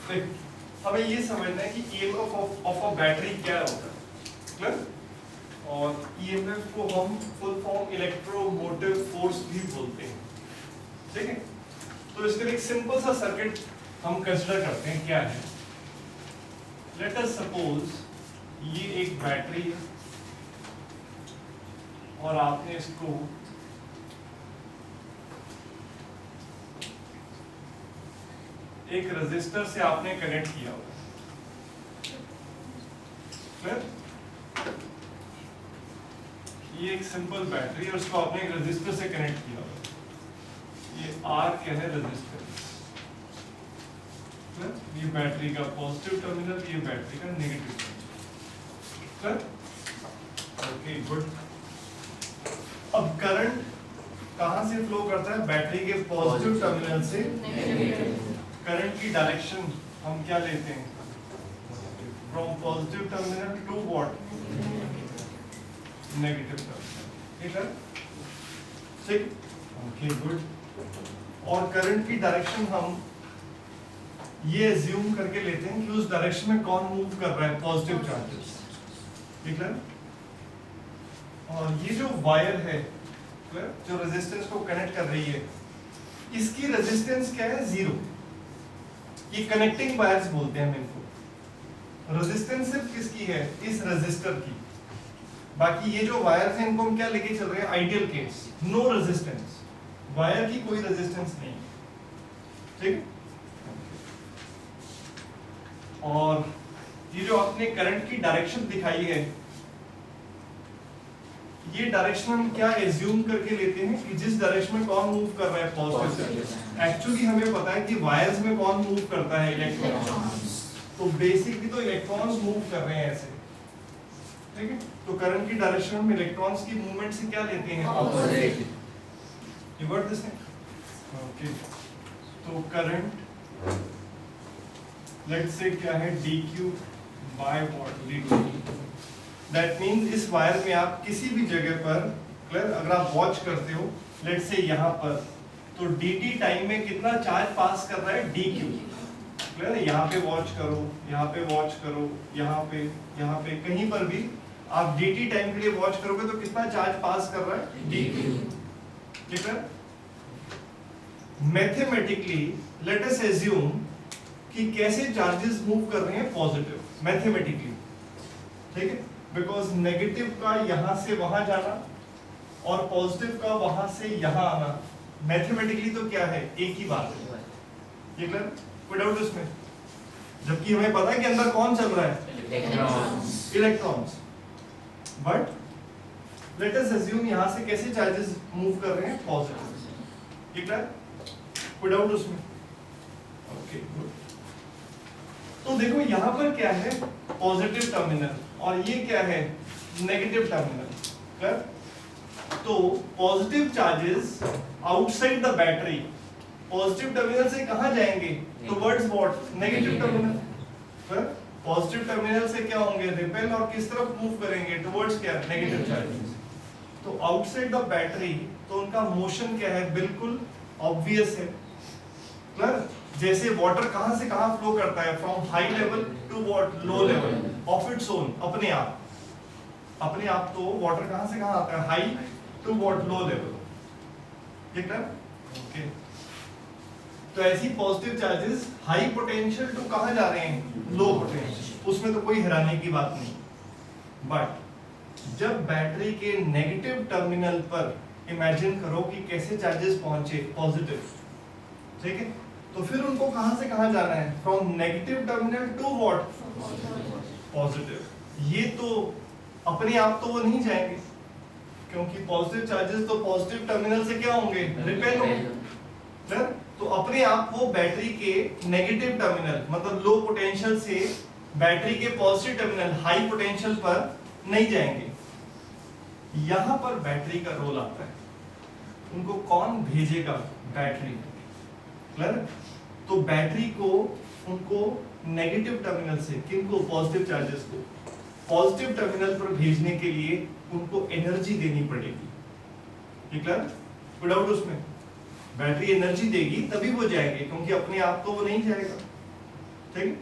देख, हमें ये समझना है कि ईएमएफ ऑफ अ बैटरी क्या होता है, क्लियर? और ईएमएफ को हम फुल फॉर्म इलेक्ट्रोमोटिव फोर्स भी बोलते हैं, ठीक है? तो इसके लिए एक सिंपल सा सर्किट हम कंसीडर करते हैं, क्या है? लेट अस सपोज ये एक बैटरी है और आपने इसको एक रेजिस्टर से आपने कनेक्ट किया हुआ, ये एक सिंपल बैटरी और उसको आपने एक रेजिस्टर से कनेक्ट किया हुआ, ये आर क्या है? रेजिस्टेंस। ये बैटरी का पॉजिटिव टर्मिनल, ये बैटरी का नेगेटिव टर्मिनल। Okay, good. अब करंट कहां से फ्लो करता है? बैटरी के पॉजिटिव टर्मिनल से। करंट की डायरेक्शन हम क्या लेते हैं? From positive terminal to what? Negative terminal. ठीक है, ठीक। Okay, good. और करंट की डायरेक्शन हम ये एज्यूम करके लेते हैं कि उस डायरेक्शन में कौन मूव कर रहा है? Positive charges. ठीक है। और ये जो वायर है जो रेजिस्टेंस को कनेक्ट कर रही है, इसकी रेजिस्टेंस क्या है? 0। ये कनेक्टिंग वायर्स बोलते हैं इनको। रेजिस्टेंस सिर्फ किसकी है? इस रेजिस्टर की। बाकी ये जो वायर्स हैं इनको हम क्या लेके चल रहे हैं? Ideal case, no resistance, wire की कोई रेजिस्टेंस नहीं, ठीक है? और ये जो आपने करंट की डायरेक्शन दिखाई है, ये डायरेक्शन हम क्या एज्यूम करके लेते हैं कि जिस डायरेक्शन में कौन मूव कर रहा है? पॉजिटिव। एक्चुअली हमें पता है कि वायर्स में कौन मूव करता है? इलेक्ट्रॉन्स। तो बेसिकली तो इलेक्ट्रॉन्स मूव कर रहे हैं ऐसे, ठीक है? तो करंट की डायरेक्शन में इलेक्ट्रॉन्स की मूवमेंट से क्या लेते हैं? Opposite. You got this thing? Okay. तो करंट लेट्स से क्या है? dq by what? dt। That means इस वायर में आप किसी भी जगह पर, क्लियर, अगर आप वॉच करते हो लेट्स से यहाँ पर, तो dt टाइम में कितना चार्ज पास कर रहा है? dq। क्लियर है? यहाँ पे वॉच करो, यहाँ पे वॉच करो, यहाँ पे कहीं पर भी आप dt टाइम के लिए वॉच करोगे तो कितना चार्ज पास कर रहा है? dq। ठीक है? मैथमेटिकली लेट अस एज्यूम कि कैसे चार्जेस मूव कर रहे हैं? पॉजिटिव, मैथमेटिकली, ठीक है? बिकॉज नेगेटिव का यहां से वहां जाना और पॉजिटिव का वहां से यहां आना मैथमेटिकली तो क्या है? एक ही बात है। ये क्लियर? कोई डाउट इसमें? जबकि हमें पता है कि अंदर कौन चल रहा है? Electrons. But let us assume यहां से कैसे चार्जेस मूव कर रहे हैं? पॉजिटिव। ये क्लियर? कोई डाउट उसमें? Okay, good. तो देखो यहां पर क्या है? पॉजिटिव टर्मिनल, और ये क्या है? Negative terminal. क्लियर? तो positive charges outside the battery positive terminal से कहां जाएंगे? Towards what? Negative terminal. Clear? Positive terminal से क्या होंगे? रिपेल, और किस तरफ मूव करेंगे? टुवर्ड्स क्या? Negative charges. तो आउटसाइड द बैटरी तो उनका मोशन क्या है? बिल्कुल ऑब्वियस है। क्लियर? जैसे वाटर कहां से कहां फ्लो करता है? From high level to what? Low level of its own, अपने आप तो वाटर कहां से कहां आता है? High to what? Low level. ठीक है? ओके। तो ऐसी positive charges high potential to कहां जा रहे हैं? Low potential. उसमें तो कोई हैरानी की बात नहीं। बट जब बैटरी के नेगेटिव टर्मिनल पर इमेजिन करो कि कैसे चार्जेस पहुंचे? पॉजिटिव, ठीक है? तो फिर उनको कहां से कहां जाना है? From negative terminal to what? Positive. ये तो अपने आप तो वो नहीं जाएंगे, क्योंकि पॉजिटिव चार्जेस तो पॉजिटिव टर्मिनल से क्या होंगे? रिपेल होंगे। तो अपने आप वो बैटरी के नेगेटिव टर्मिनल मतलब लो पोटेंशियल से बैटरी के पॉजिटिव टर्मिनल हाई पोटेंशियल पर नहीं जाएंगे। यहां पर बैटरी का रोल आता है। उनको कौन भेजेगा? बैटरी। क्लियर? तो बैटरी को उनको नेगेटिव टर्मिनल से, किनको? पॉजिटिव चार्जेस को पॉजिटिव टर्मिनल पर भेजने के लिए उनको एनर्जी देनी पड़ेगी। क्लियर? कोई डाउट उसमें? बैटरी एनर्जी देगी तभी वो जाएंगे, क्योंकि अपने आप तो वो नहीं जाएगा। ठीक।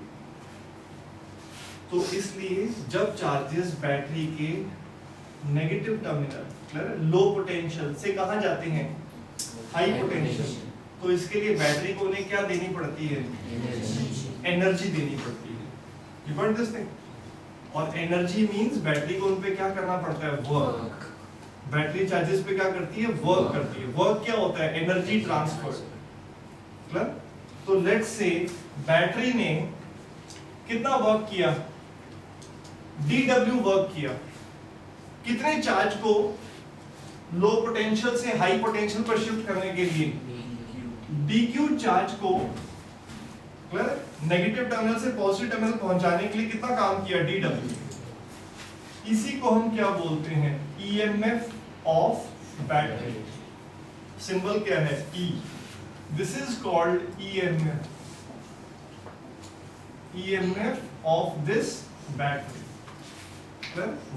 तो इसलिए जब चार्जेस बैटरी के नेगेटिव टर्मिनल लो पोटेंशियल से कहां जाते हैं, हाई पोटेंशियल, तो इसके लिए बैटरी को उन्हें क्या देनी पड़ती है, एनर्जी देनी पड़ती है। You got this thing? और एनर्जी मींस बैटरी को उन पे क्या करना पड़ता है, वर्क। बैटरी चार्जेस पे क्या करती है, वर्क करती है। वर्क क्या होता है, एनर्जी ट्रांसफर। तो लेट्स से बैटरी ने कितना वर्क किया, dw वर्क किया, कितने चार्ज को लो पोटेंशियल से हाई पोटेंशियल पर शिफ्ट करने के लिए, dq चार्ज को नेगेटिव टर्मिनल से पॉजिटिव टर्मिनल पहुंचाने के लिए कितना काम किया, dw। इसी को हम क्या बोलते हैं, EMF ऑफ बैटरी। सिंबल क्या है, E। This is called EMF, EMF of this battery.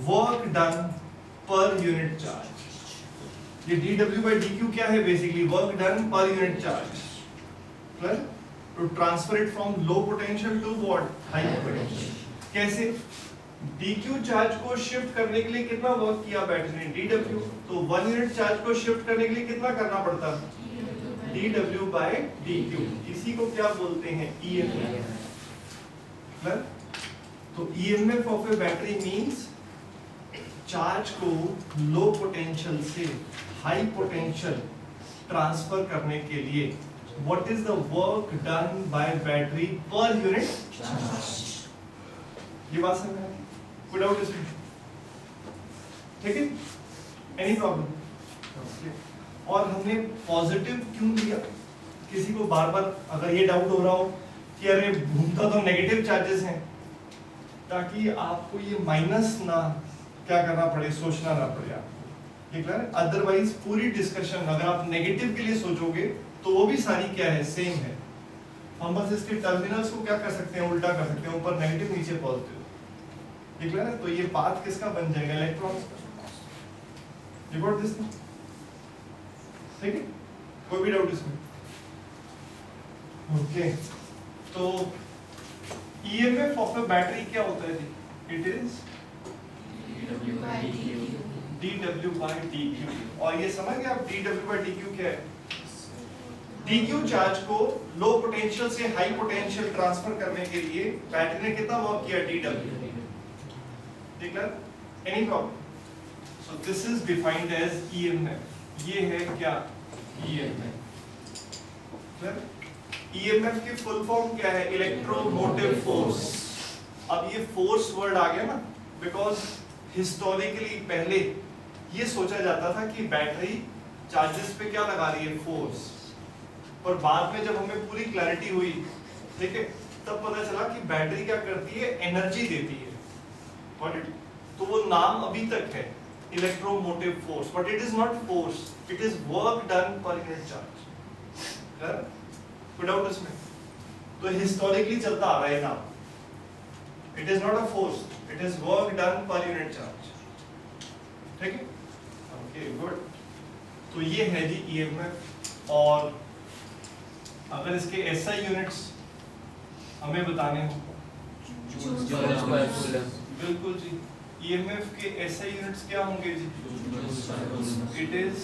Work done per unit charge. ये dw by dq क्या है, basically work done per unit charge to transfer it from low potential to what, high potential. कैसे, dq charge को shift करने के लिए कितना work किया बैटरी ने, dw। तो 1 यूनिट चार्ज को शिफ्ट करने के लिए कितना करना पड़ता, dw by dq। इसी को क्या बोलते हैं, EMF। तो EMF of A battery means charge को लो पोटेंशियल से हाई पोटेंशियल ट्रांसफर करने के लिए what is the work done by battery पर यूनिट चार्ज। ये बात समझ में आई, कोई डाउट इसमें, ठीक है, एनी प्रॉब्लम। और हमने पॉजिटिव क्यों लिया, किसी को बार बार अगर ये डाउट हो रहा हो कि अरे घूमता तो नेगेटिव चार्जेस हैं, ताकि आपको ये माइनस ना क्या करना पड़े, सोचना ना पड़े आपको, ठीक है। अदरवाइज पूरी डिस्कशन अगर आप नेगेटिव के लिए सोचोगे तो वो भी सारी क्या है, सेम है। हम बस इसके टर्मिनल्स को क्या कर सकते हैं, उल्टा कर सकते हैं, ऊपर नेगेटिव नीचे पॉजिटिव, ठीक है ना। तो ये पाथ किसका बन जाएगा, इलेक्ट्रॉन्स का। यू गॉट दिस, ठीक है, कोई भी डाउट इसमें, ओके। तो EMF ऑफ अ बैटरी क्या होता है जी, it is dw by dq। और ये समझ गए आप dw by dq क्या है, dq चार्ज को लो पोटेंशियल से हाई पोटेंशियल ट्रांसफर करने के लिए बैटरी ने कितना वर्क किया, dw, ठीक है, any problem. So this is defined as EMF। ये है क्या, EMF। EMF की फुल फॉर्म क्या है, इलेक्ट्रोमोटिव फोर्स। अब ये फोर्स वर्ड आ गया ना, बिकॉज हिस्टोरिकली पहले ये सोचा जाता था कि बैटरी चार्जेस पे क्या लगा रही है, फोर्स। पर बाद में जब हमें पूरी क्लैरिटी हुई, ठीक है, तब पता चला कि बैटरी क्या करती है, एनर्जी देती है। तो वो नाम अभी तक है electromotive force, but it is not force, it is work done per unit charge. कोई डाउट इसमें? तो हिस्टोरिकली चलता आ रहा है नाम, it is not a force, it is work done per unit charge, ठीक है, ओके, गुड। तो ये है जी EMF। और अगर इसके SI यूनिट्स हमें बताने हो, बिल्कुल जी, EMF के SI यूनिट्स क्या होंगे जी, इट इज,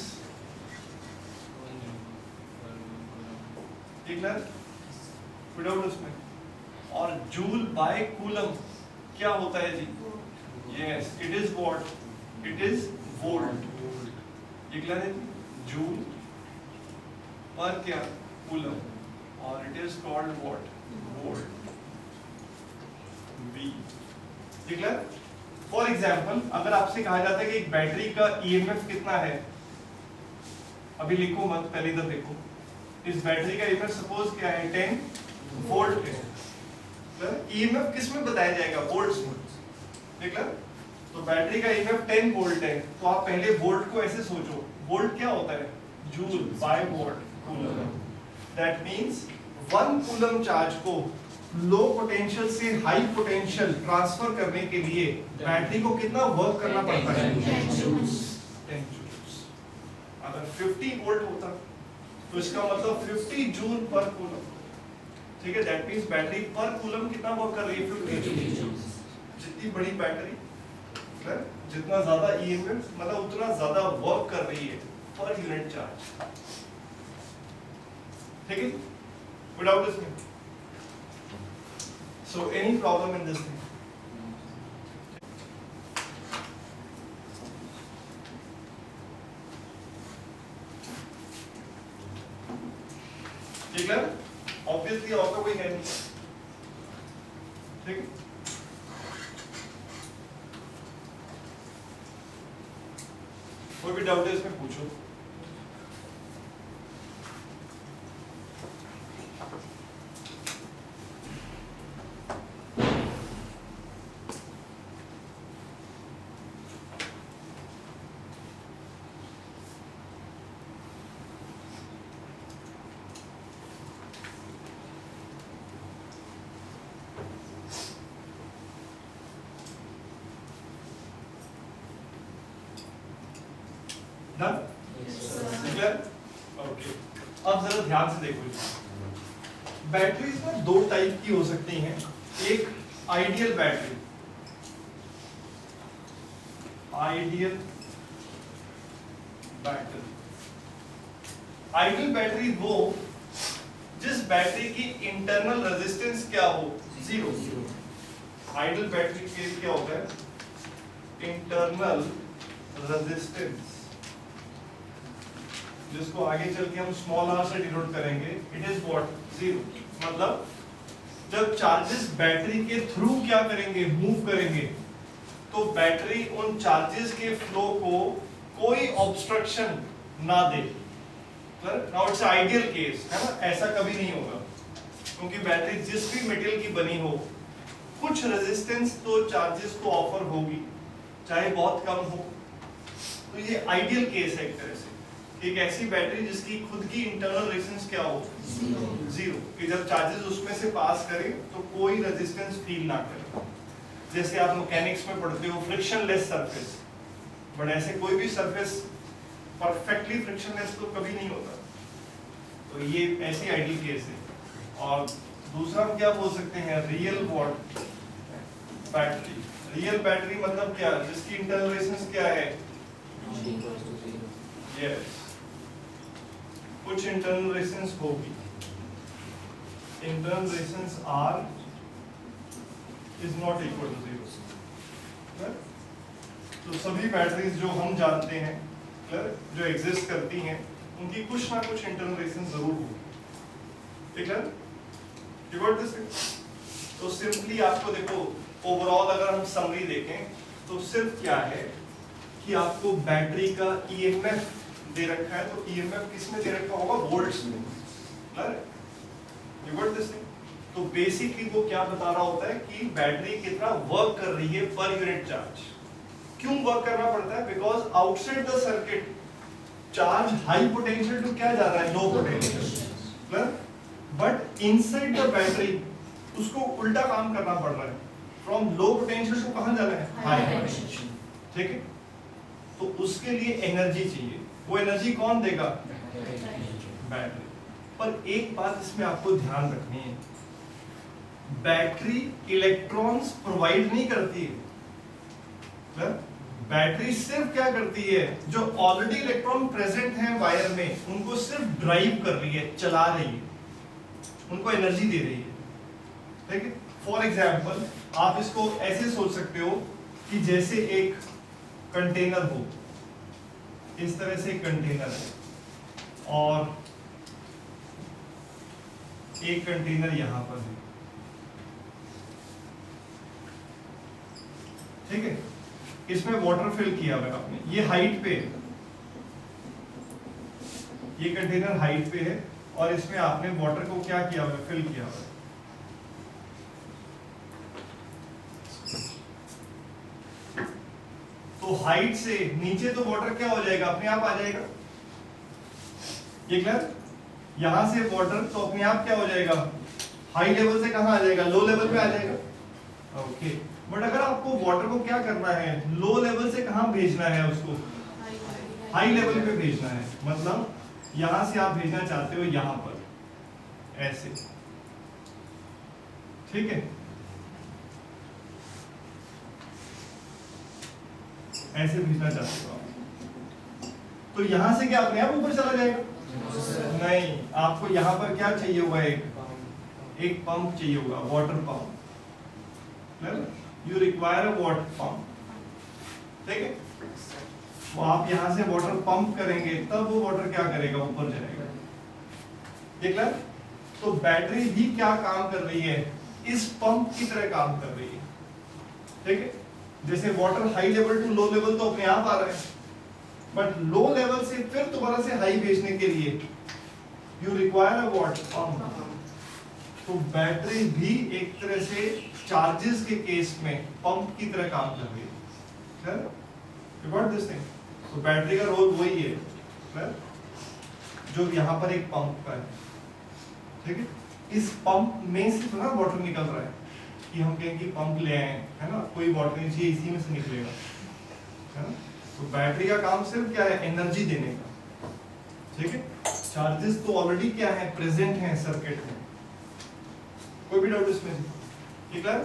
ठीक है, विदाउट उसमें। और जूल बाय कूलम क्या होता है जी, yes, it is what, it is volt. ये क्लियर है, जूल पर क्या, कूलम, और it is called what, volt, V, ठीक है। फॉर एग्जाम्पल अगर आपसे कहा जाता है कि एक बैटरी का EMF कितना है, अभी लिखो मत, पहले इधर देखो, इस बैटरी का EMF सपोज क्या है, 10 वोल्ट है। EMF किस में बताया जाएगा, वोल्ट्स में, ठीक है। तो बैटरी का EMF 10 वोल्ट है, तो आप पहले वोल्ट को ऐसे सोचो, वोल्ट क्या होता है, joule by volt coulomb. That means 1 coulomb charge को लो पोटेंशियल से हाई पोटेंशियल ट्रांसफर करने के लिए बैटरी को कितना वर्क करना पड़ता है, 10 जूल्स। अगर 50 वोल्ट होता तो इसका मतलब 50 जूल पर कूलम, ठीक है, दैट मींस बैटरी पर कूलम कितना वर्क कर रही है, 50 जूल। जितनी बड़ी बैटरी, जितना ज्यादा ईएमएफ मतलब उतना ज्यादा वर्क कर रही है पर यूनिट चार्ज। ठीक है, विदाउट दिस में so any problem in this thing? ठीक है, ऑब्वियसली और तो कोई है नहीं। ठीक है, कोई भी डाउट है इसमें पूछो। Done? Clear? Okay. अब जरा ध्यान से देखो, बैटरीज में दो टाइप की हो सकती हैं। एक ideal battery, ideal battery, ideal battery वो जिस बैटरी की इंटरनल रेजिस्टेंस क्या हो, जीरो। आइडियल बैटरी के क्या होता है, इंटरनल रेजिस्टेंस, जिसको आगे चल के हम स्मॉल r से डिनोट करेंगे, इट इज व्हाट, जीरो। मतलब जब चार्जेस बैटरी के थ्रू क्या करेंगे, मूव करेंगे, तो बैटरी उन चार्जेस के फ्लो को कोई ऑब्स्ट्रक्शन ना दे। नाउ इट्स आइडियल केस है ना, ऐसा कभी नहीं होगा क्योंकि बैटरी जिस भी मेटेरियल की बनी हो कुछ रेजिस्टेंस तो चार्जेस को ऑफर होगी, चाहे बहुत कम हो। तो ये आइडियल केस है एक तरह से, एक ऐसी बैटरी जिसकी खुद की इंटरनल रेजिस्टेंस क्या हो, जीरो, कि जब चार्जेस उसमें से पास करें तो कोई रेजिस्टेंस फील ना करे। जैसे आप मैकेनिक्स में पढ़ते हो फ्रिक्शनलेस सरफेस, बट ऐसे कोई भी सरफेस परफेक्टली फ्रिक्शनलेस तो कभी नहीं होता। तो ये ऐसी आइडियल केस है। और दूसरा हम क्या बोल सकते हैं, real what battery. Real battery मतलब क्या, जिसकी इंटरनल रेजिस्टेंस क्या है, यस, कुछ इंटरनल रेजिस्टेंस होगी, internal resistance R is not equal to zero. तो सभी बैटरीज जो हम जानते हैं, जो एग्जिस्ट करती हैं, उनकी कुछ ना कुछ इंटरनल रेजिस्टेंस जरूर होगी। ठीक है, यू गॉट दिस? तो सिंपली आपको देखो, ओवरऑल अगर हम समरी देखें तो सिर्फ क्या है कि आपको बैटरी का ईएमएफ दे रखा है, तो ईएमएफ किसमें दे रखा होगा, वोल्ट्स में। You got this? तो बेसिकली वो क्या बता रहा होता है कि बैटरी कितना वर्क कर रही है पर यूनिट चार्ज। क्यों वर्क करना पड़ता है, because outside the circuit charge high potential to क्या जा रहा है, low potential, but inside the battery उसको उल्टा काम करना पड़ रहा है, फ्रॉम लो पोटेंशियल टू कहां जाना है, हाई पोटेंशियल। ठीक है, तो उसके लिए एनर्जी चाहिए, वो एनर्जी कौन देगा, बैटरी। पर एक बात इसमें आपको ध्यान रखनी है, बैटरी इलेक्ट्रॉन्स प्रोवाइड नहीं करती है। बैटरी सिर्फ क्या करती है, जो ऑलरेडी इलेक्ट्रॉन प्रेजेंट हैं वायर में, उनको सिर्फ ड्राइव कर रही है, चला रही है, उनको एनर्जी दे रही है। ठीक है, फॉर एग्जाम्पल आप इसको ऐसे सोच सकते हो कि जैसे एक कंटेनर हो, इस तरह से एक कंटेनर है और एक कंटेनर यहां पर है। ठीक है, इसमें वाटर फिल किया हुआ है आपने, ये हाइट पे है, ये कंटेनर हाइट पे है और इसमें आपने वाटर को क्या किया हुआ है, फिल किया हुआ है। तो हाइट से नीचे तो वाटर क्या हो जाएगा, अपने आप आ जाएगा। ये क्लियर, यहां से वाटर तो अपने आप क्या हो जाएगा, हाई लेवल से कहां आ जाएगा, लो लेवल पे आ जाएगा। ओके, बट अगर आपको वाटर को क्या करना है, लो लेवल से कहां भेजना है, उसको हाई लेवल पे भेजना है। मतलब यहां से आप भेजना चाहते हो यहां पर, ऐसे ठीक है, ऐसे भेजना चाहते हो आप, तो यहां से क्या अपने आप ऊपर चला जाएगा? नहीं, आपको यहाँ पर क्या चाहिए होगा? एक पंप चाहिए होगा, water pump. You require a water pump, ठीक है। तो आप यहाँ से वाटर पंप करेंगे तब वो वाटर क्या करेगा? ऊपर जाएगा। ठीक है, तो बैटरी भी क्या काम कर रही है? इस पंप की तरह काम कर रही है, ठीक है। जैसे water high level to low level तो अपने आप आ रहा है, बट लो लेवल से फिर दोबारा से हाई भेजने के लिए you require a water pump. तो बैटरी भी एक तरह से चार्जेस के केस में पंप की तरह काम कर रही है। You got this thing? तो बैटरी का रोल वही है जो यहाँ पर एक पंप का है, ठीक है। इस पंप में से तो ना वाटर निकल रहा है कि हम कहें कि पंप ले आए, है ना, कोई वाटर नहीं चाहिए, इसी में से निकलेगा, है ना। तो बैटरी का काम सिर्फ क्या है? एनर्जी देने का, ठीक है। चार्जेस तो ऑलरेडी क्या है? प्रेजेंट है सर्किट में। कोई भी डाउट इसमें? ठीक है,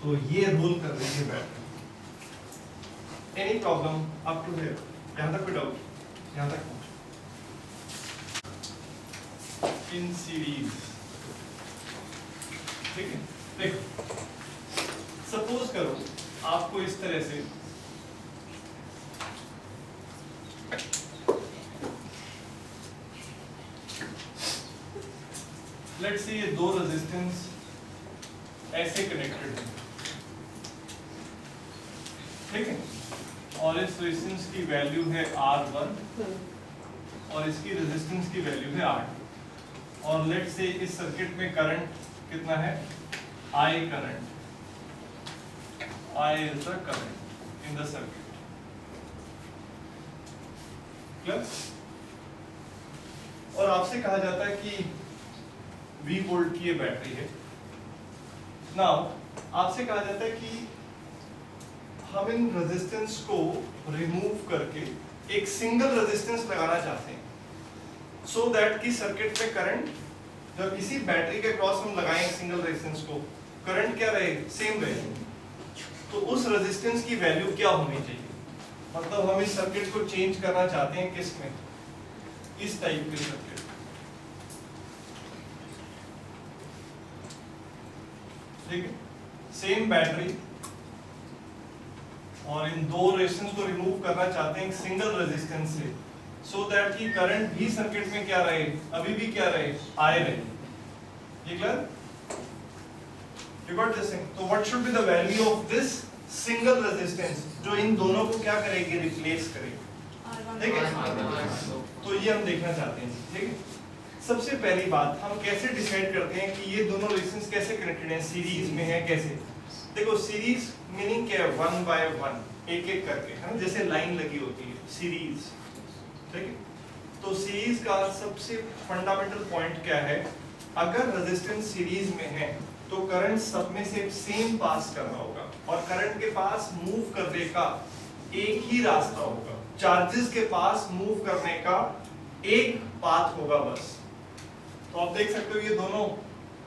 तो ये रोल कर रही है battery. Any problem up to here? यहां तक कोई डाउट? यहां तक इन सीरीज, ठीक है। देखो, सपोज करो आपको इस तरह से लेट्स से ये दो रेजिस्टेंस ऐसे कनेक्टेड हैं, ठीक है, और इस रेजिस्टेंस की वैल्यू है R1 और इसकी रेजिस्टेंस की वैल्यू है R2, और लेट्स से इस सर्किट में करंट कितना है? I current, I is the current in the circuit, clear? और आपसे कहा जाता है कि 20 वोल्ट की ये बैटरी है। नाउ आपसे कहा जाता है कि हम इन रेजिस्टेंस को रिमूव करके एक सिंगल रेजिस्टेंस लगाना चाहते हैं, सो दैट कि सर्किट में करंट जब इसी बैटरी के क्रॉस हम लगाएं सिंगल रेजिस्टेंस को, करंट क्या रहे? सेम रहे। तो उस रेजिस्टेंस की वैल्यू क्या होनी चाहिए? मतलब हम इस सर्किट को चेंज करना चाहते हैं किस में? इस टाइप के सर्किट, ठीक है, सेम बैटरी, और इन दो रेजिस्टेंस को रिमूव करना चाहते हैं सिंगल रेजिस्टेंस से, सो दैट कि करंट भी सर्किट में क्या रहे? अभी भी क्या रहे? I रहे। ये clear? You got this thing? तो what should be the value of this single resistance जो इन दोनों को क्या करेगी? रिप्लेस करेगी, ठीक है। तो ये हम देखना चाहते हैं, ठीक है। सबसे पहली बात, हम कैसे डिसाइड करते हैं कि ये दोनों रेजिस्टेंस कैसे कनेक्टेड हैं? सीरीज में है, कैसे? देखो, सीरीज मीनिंग क्या है? 1 by 1, एक एक करके, है ना, जैसे लाइन लगी होती है, सीरीज, ठीक है। तो सीरीज का सबसे फंडामेंटल पॉइंट क्या है? अगर रेजिस्टेंस सीरीज में है तो करंट सब में से सेम पास कर रहा होगा, और करंट के पास मूव करने का एक ही रास्ता होगा, चार्जेस के पास मूव करने का एक पाथ होगा बस। तो आप देख सकते हो ये दोनों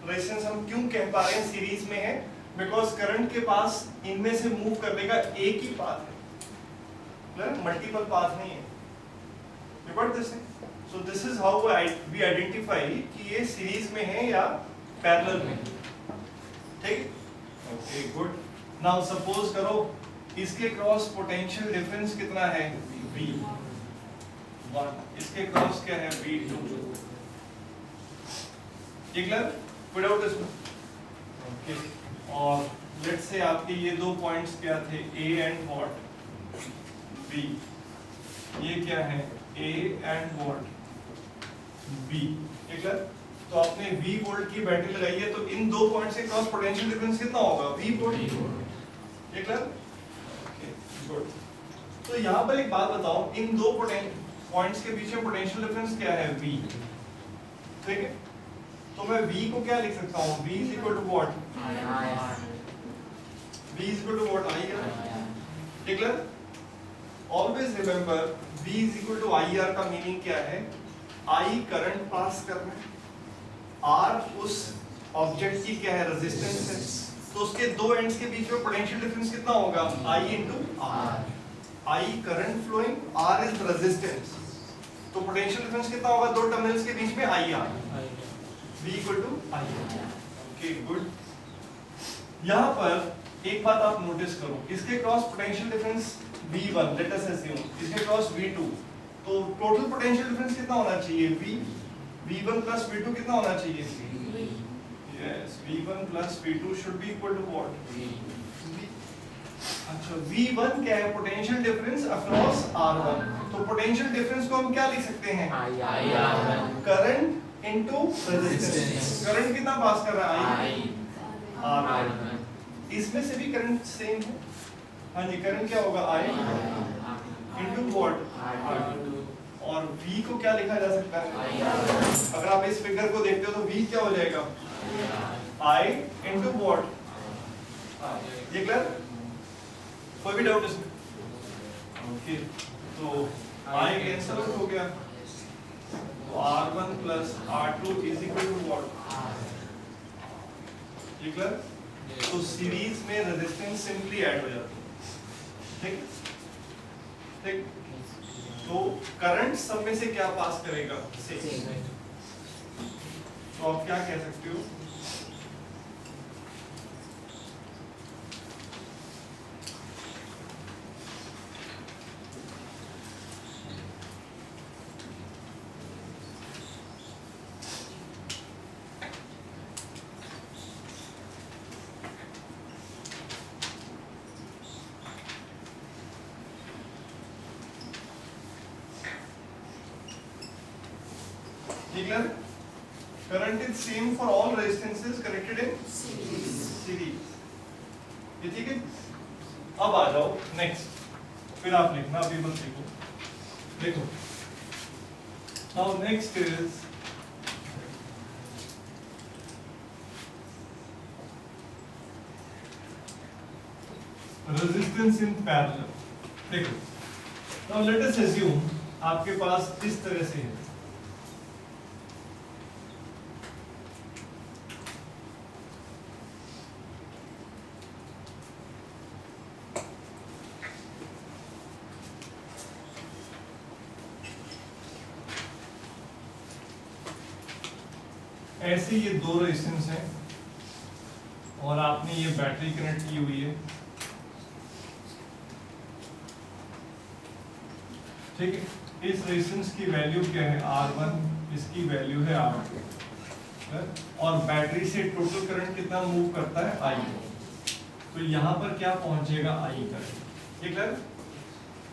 रेजिस्टेंस हम क्यों कह पा रहे हैं सीरीज में है? बिकॉज करंट के पास इनमें से मूव करने का एक ही पाथ है, मल्टीपल पाथ नहीं है। You got this? So this is how we identify कि ये सीरीज में है या पैरेलल में, ठीक? Okay, good. नाउ सपोज करो इसके क्रॉस पोटेंशियल डिफरेंस कितना है? V1, इसके क्रॉस क्या है? V2। ये क्लियर? Without this, okay. और लेट्स से आपके ये दो पॉइंट्स क्या थे? A and what? B। ये क्या है? A and what? B। ये क्लियर? तो आपने V वोल्ट की बैटरी लगाई है, तो इन दो पॉइंट्स के क्रॉस पोटेंशियल डिफरेंस कितना होगा? V volt. ये क्लियर? Okay, good. तो यहाँ पर एक बात बताओ, इन दो पॉइंट्स के बीच में पोटेंशियल डिफरेंस क्या है? V, ठीक है। तो मैं V को क्या लिख सकता हूँ? V is equal to what? V is equal to what? IR। ठीक है? Always remember V is equal to IR का मीनिंग क्या है? I करंट पास करना है, R उस ऑब्जेक्ट की क्या है, रेजिस्टेंस है, तो उसके दो एंड्स के बीच में पोटेंशियल डिफरेंस कितना होगा, I into R. I current flowing, R is resistance, तो पोटेंशियल डिफरेंस कितना होगा दो टर्मिनल्स के बीच में, IR, V equal to I। Okay good. यहाँ पर एक बात आप नोटिस करो, इसके cross potential difference V1, let us assume, इसके क्रॉस V2, तो टोटल पोटेंशियल डिफरेंस कितना होना चाहिए, V1 प्लस V2 कितना होना चाहिए, yes, V1 plus V2 should be equal to what, V। अच्छा V1 क्या है, पोटेंशियल डिफरेंस अक्रॉस R1, तो पोटेंशियल डिफरेंस को हम क्या लिख सकते हैं, करंट इनटू रेजिस्टेंस। करंट कितना पास कर रहा है, R1। इसमें से भी करंट सेम है, हाँ जी, करंट क्या होगा, I इनटू व्हाट, और V को क्या लिखा जा सकता है, अगर आप इस फिगर को देखते हो तो V क्या हो जाएगा, I इनटू व्हाट, ये क्लियर, कोई भी डाउट इसमें, ओके, तो I कैंसिल आउट हो गया, तो R1 plus R2 is equal to what, ये क्लियर, तो सीरीज में रेजिस्टेंस सिंपली ऐड हो जाती है, ठीक ठीक, तो करंट सब में से क्या पास करेगा, सेम, तो आप क्या कह सकते हो, current is same for all resistances connected in series, ये ठीक है। अब आ जाओ नेक्स्ट, फिर आप लिखना, अभी मत लिखो, देखो now next is resistance in parallel. देखो नाउ लेट अस अस्यूम आपके पास इस तरह से है, ऐसे ये दो रेजिस्टेंस हैं और आपने ये बैटरी कनेक्ट की हुई है, ठीक है। इस रेजिस्टेंस की वैल्यू क्या है, R1, इसकी वैल्यू है R2, और बैटरी से टोटल करंट कितना मूव करता है, I, तो यहाँ पर क्या पहुंचेगा, I करंट, ठीक है,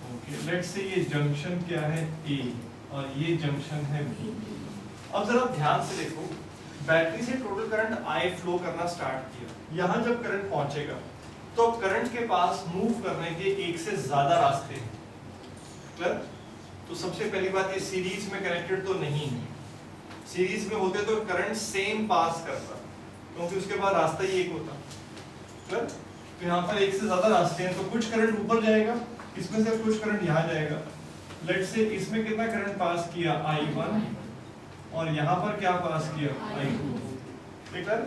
ओके। लेट्स से ये जंक्शन क्या है, A, और ये जंक्शन है B। अब जरा ध्यान से देखो, बैटरी से टोटल करंट I फ्लो करना स्टार्ट किया, यहाँ जब करंट पहुंचेगा तो करंट के पास मूव करने के एक से ज्यादा रास्ते हैं, क्लियर। तो सबसे पहली बात, ये सीरीज में कनेक्टेड तो नहीं है, सीरीज में होते तो करंट सेम पास करता, क्योंकि उसके बाद रास्ता ही एक होता, क्लियर। तो यहाँ पर एक से ज्यादा रास्ते हैं, तो कुछ करंट ऊपर जाएगा, इसमें से कुछ करंट यहाँ जाएगा। लेट्स से इसमें कितना करंट पास किया, I1, और यहाँ पर क्या पास किया, I2, ठीक है।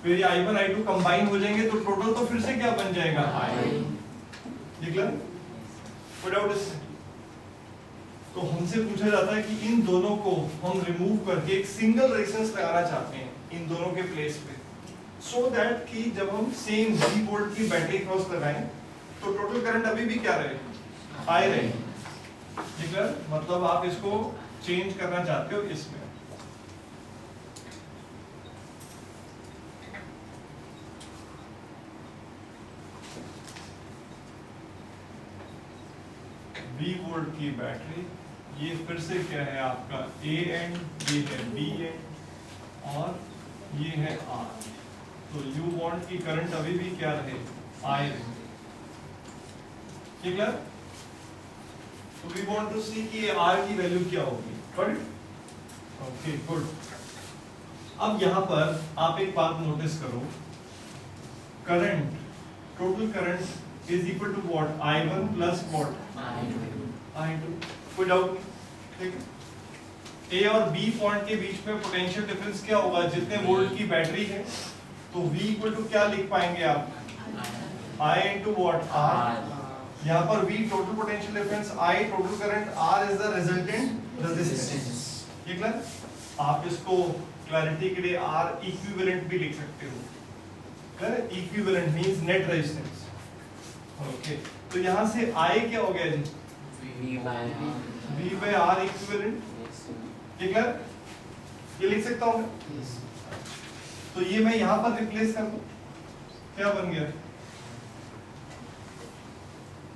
फिर ये I1 I2 कंबाइन हो जाएंगे तो टोटल तो फिर से क्या बन जाएगा, I, ठीक है। कोई डाउट इसमें? तो हमसे पूछा जाता है कि इन दोनों को हम रिमूव करके एक सिंगल रेजिस्टेंस लगाना चाहते हैं इन दोनों के प्लेस पे, सो दैट कि जब हम सेम 3 वोल्ट की बैटरी क्रॉस लगाएं तो टोटल करंट अभी भी क्या रहे, I रहे, ठीक है। मतलब आप इसको चेंज करना चाहते हो इसमें, V वोल्ट की बैटरी, ये फिर से क्या है आपका A एंड, ये है B एंड, और ये है R, तो U वांट की करंट अभी भी क्या रहे, I रहे, ठीक है। तो वी वांट टू सी कि R की वैल्यू क्या होगी, ओके गुड। अब यहाँ पर आप एक बात नोटिस करो, current, total current is equal to what, I1 plus what, I2, कोई डाउट नहीं, ठीक है। ए और बी पॉइंट के बीच में पोटेंशियल डिफरेंस क्या होगा, जितने वोल्ट की बैटरी है तो V इक्वल टू क्या लिख पाएंगे आप, I इंटू वॉट R। यहाँ पर V total potential difference, I total current, R is the resultant resistance. ये क्लियर? आप इसको क्लैरिटी के लिए R इक्विवेलेंट भी लिख सकते हो। Clear? Equivalent means net resistance. Okay, तो यहाँ से I क्या हो गया जी, V by R इक्विवेलेंट। ये क्लियर? ये लिख सकता हूँ मैं? तो ये मैं यहाँ पर रिप्लेस कर दूं, क्या बन गया,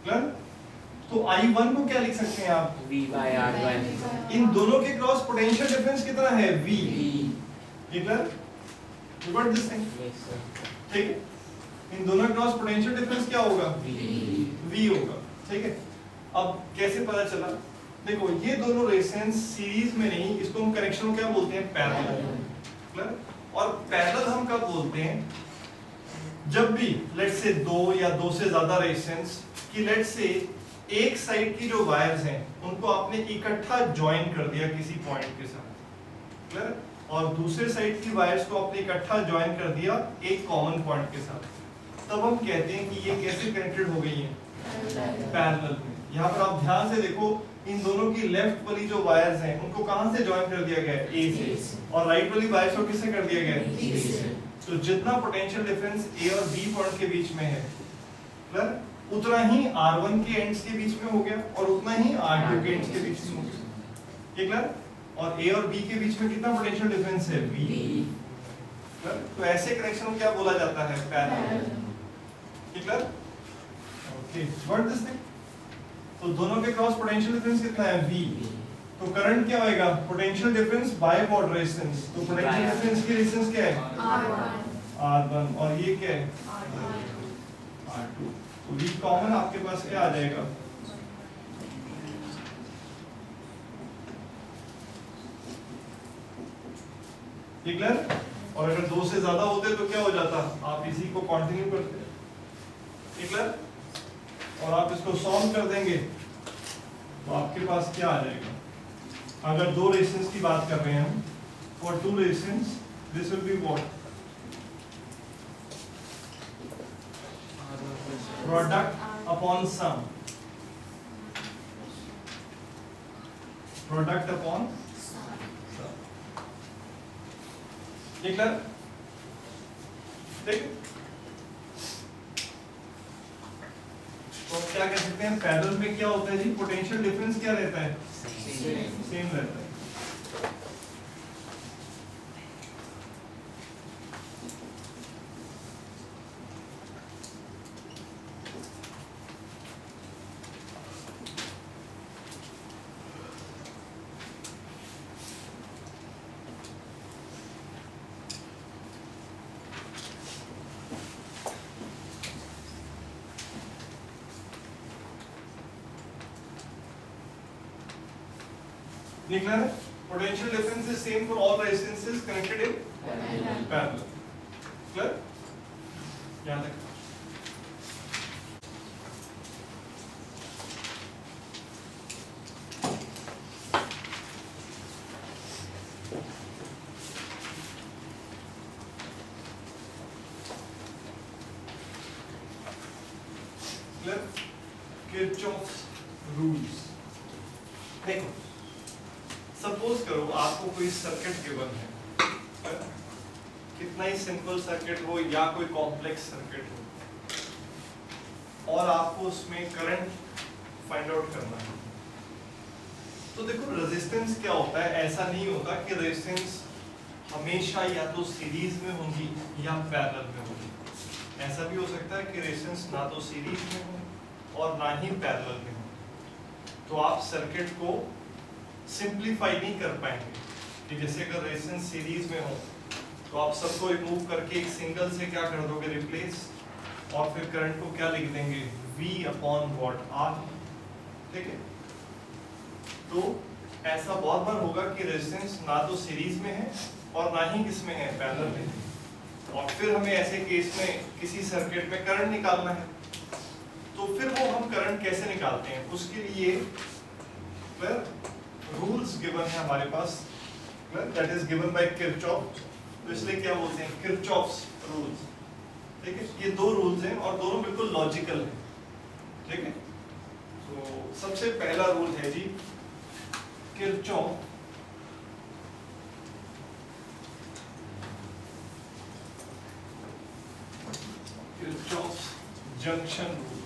क्लियर? तो I1 को क्या लिख सकते हैं आप, V by R1। इन दोनों के क्रॉस पोटेंशियल डिफरेंस कितना है, V। ये clear? You got this thing? ठीक है, इन दोनों के क्रॉस पोटेंशियल डिफरेंस क्या होगा, V होगा। ठीक है, अब कैसे पता चला, देखो ये दोनों रेजिस्टेंस सीरीज में नहीं, इसको हम कनेक्शन क्या बोलते हैं, पैरेलल। क्लियर? और पैरेलल हम कब बोलते हैं, जब भी लेट से दो या दो से ज्यादा रेजिस्टेंस की लेट से एक साइड की जो वायर्स हैं उनको आपने इकट्ठा ज्वाइन कर दिया किसी पॉइंट के साथ। क्लियर? और दूसरे साइड की वायर्स को आपने इकट्ठा ज्वाइन कर दिया एक कॉमन पॉइंट के साथ, तब हम कहते हैं कि ये कैसे कनेक्टेड हो गई हैं, पैरेलल में। यहाँ पर आप ध्यान से देखो, इन दोनों की लेफ्ट वाली जो वायर्स हैं उनको कहां से ज्वाइन कर दिया गया है, ए से, और राइट वाली वायर्स को किससे कर दिया गया है, बी से। तो जितना पोटेंशियल डिफरेंस ए और बी पॉइंट के बीच में है, क्लियर, उतना ही R1 के एंड्स के बीच में हो गया और उतना ही R2 के एंड्स के बीच में हो गया। ये क्लियर? और ए और बी के बीच में कितना पोटेंशियल डिफरेंस है, V। क्लियर? तो ऐसे कनेक्शन को क्या बोला जाता है, parallel. Clear? Okay, what this thing? तो दोनों के क्रॉस पोटेंशियल डिफरेंस कितना है, V। तो करंट क्या होएगा, potential difference by what resistance. तो पोटेंशियल डिफरेंस की रेजिस्टेंस क्या है, R1, और ये क्या है, R2। तो V कॉमन आपके पास क्या आ जाएगा, ये क्लियर? और अगर दो से ज्यादा होते तो क्या हो जाता, आप इसी को कंटिन्यू करते, ये क्लियर? और आप इसको सॉल्व कर देंगे तो आपके पास क्या आ जाएगा, अगर दो रेजिस्टेंस की बात कर रहे हैं हम, for two resistance this will be what, product upon sum, product upon sum. ये क्लियर? ठीक है, तो क्या कह सकते हैं, पैरेलल में क्या होता है जी, पोटेंशियल डिफरेंस क्या रहता है, सेम रहता है। निकला है, potential difference is same for all resistances connected in parallel. Clear? याद रखना। क्लियर? Kirchhoff's rules. देखो, सपोज करो आपको कोई सर्किट गिवन है, कितना ही सिंपल सर्किट हो या कोई कॉम्प्लेक्स सर्किट हो, और आपको उसमें करंट फाइंड आउट करना है। तो देखो रेजिस्टेंस क्या होता है, ऐसा नहीं होता कि रेजिस्टेंस हमेशा या तो सीरीज में होंगी या पैरेलल में होगी। ऐसा भी हो सकता है कि रेजिस्टेंस ना तो सीरीज में हो और ना ही पैरेलल में हो। तो आप सर्किट को सिंप्लीफाई नहीं कर पाएंगे कि जैसे अगर रेजिस्टेंस सीरीज में हो तो आप सबको रिमूव करके एक सिंगल से क्या कर दोगे, रिप्लेस, और फिर करंट को क्या लिख देंगे, V अपॉन वॉट, R। ठीक है, तो ऐसा बहुत बार होगा कि रेजिस्टेंस ना तो सीरीज में है और ना ही किसमें है, पैरेलल में, और फिर हमें ऐसे केस में किसी सर्किट में करंट निकालना है। तो फिर वो हम करंट कैसे निकालते हैं, उसके लिए रूल्स गिवन है हमारे पास, that is given by Kirchhoff, तो इसलिए क्या बोलते हैं किरचॉफ्स रूल्स। ठीक है, ये दो रूल्स हैं और दोनों बिल्कुल लॉजिकल हैं। ठीक है, तो सबसे पहला रूल है जी किरचॉफ जंक्शन रूल।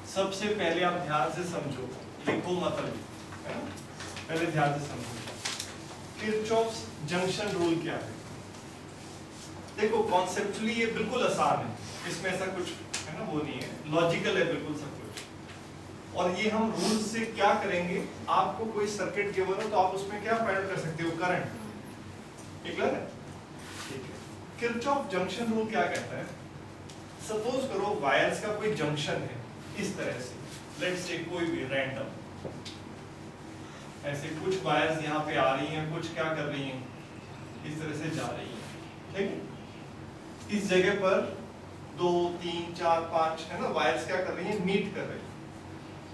सबसे पहले आप ध्यान से समझो, लिखो मत अभी, है ना, पहले ध्यान से समझो किरचॉफ्स जंक्शन रूल क्या है। देखो कॉन्सेप्चुअली ये बिल्कुल आसान है, इसमें ऐसा कुछ है ना वो नहीं है, लॉजिकल है बिल्कुल सब कुछ। और ये हम रूल से क्या करेंगे, आपको कोई सर्किट गिवन हो तो आप उसमें क्या फाइंड कर सकते हो, करंट। ठीक है, किरचॉफ जंक्शन रूल क्या कहता है, सपोज करो वायर्स का कोई जंक्शन है इस तरह से, लेट्स से कोई भी रैंडम ऐसे कुछ वायर्स यहाँ पे आ रही हैं, कुछ क्या कर रही हैं, इस तरह से जा रही हैं। ठीक है, इस जगह पर 2 3 4 5 है ना वायर्स क्या कर रही हैं, मीट कर रही हैं।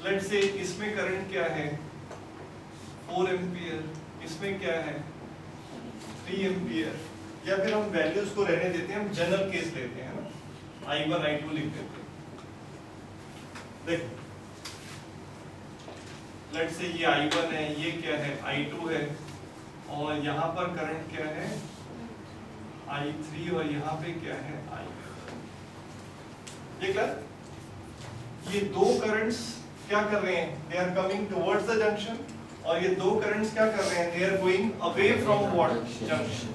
लेट्स से इसमें करंट क्या है 4 एम्पियर, इसमें क्या है 3 एम्पियर, या फिर हम वैल्यूज को रहने देते हैं, हम जनरल केस लेते हैं ना, I1 I2 लिख देते हैं। देखो लेट्स से ये I1 है, ये क्या है I2 है, और यहाँ पर करंट क्या है I3, और यहाँ पे क्या है I। ये क्या, ये दो करंट्स क्या कर रहे हैं, they are coming towards the junction, और ये दो करंट्स क्या कर रहे हैं, they are going away from what, junction.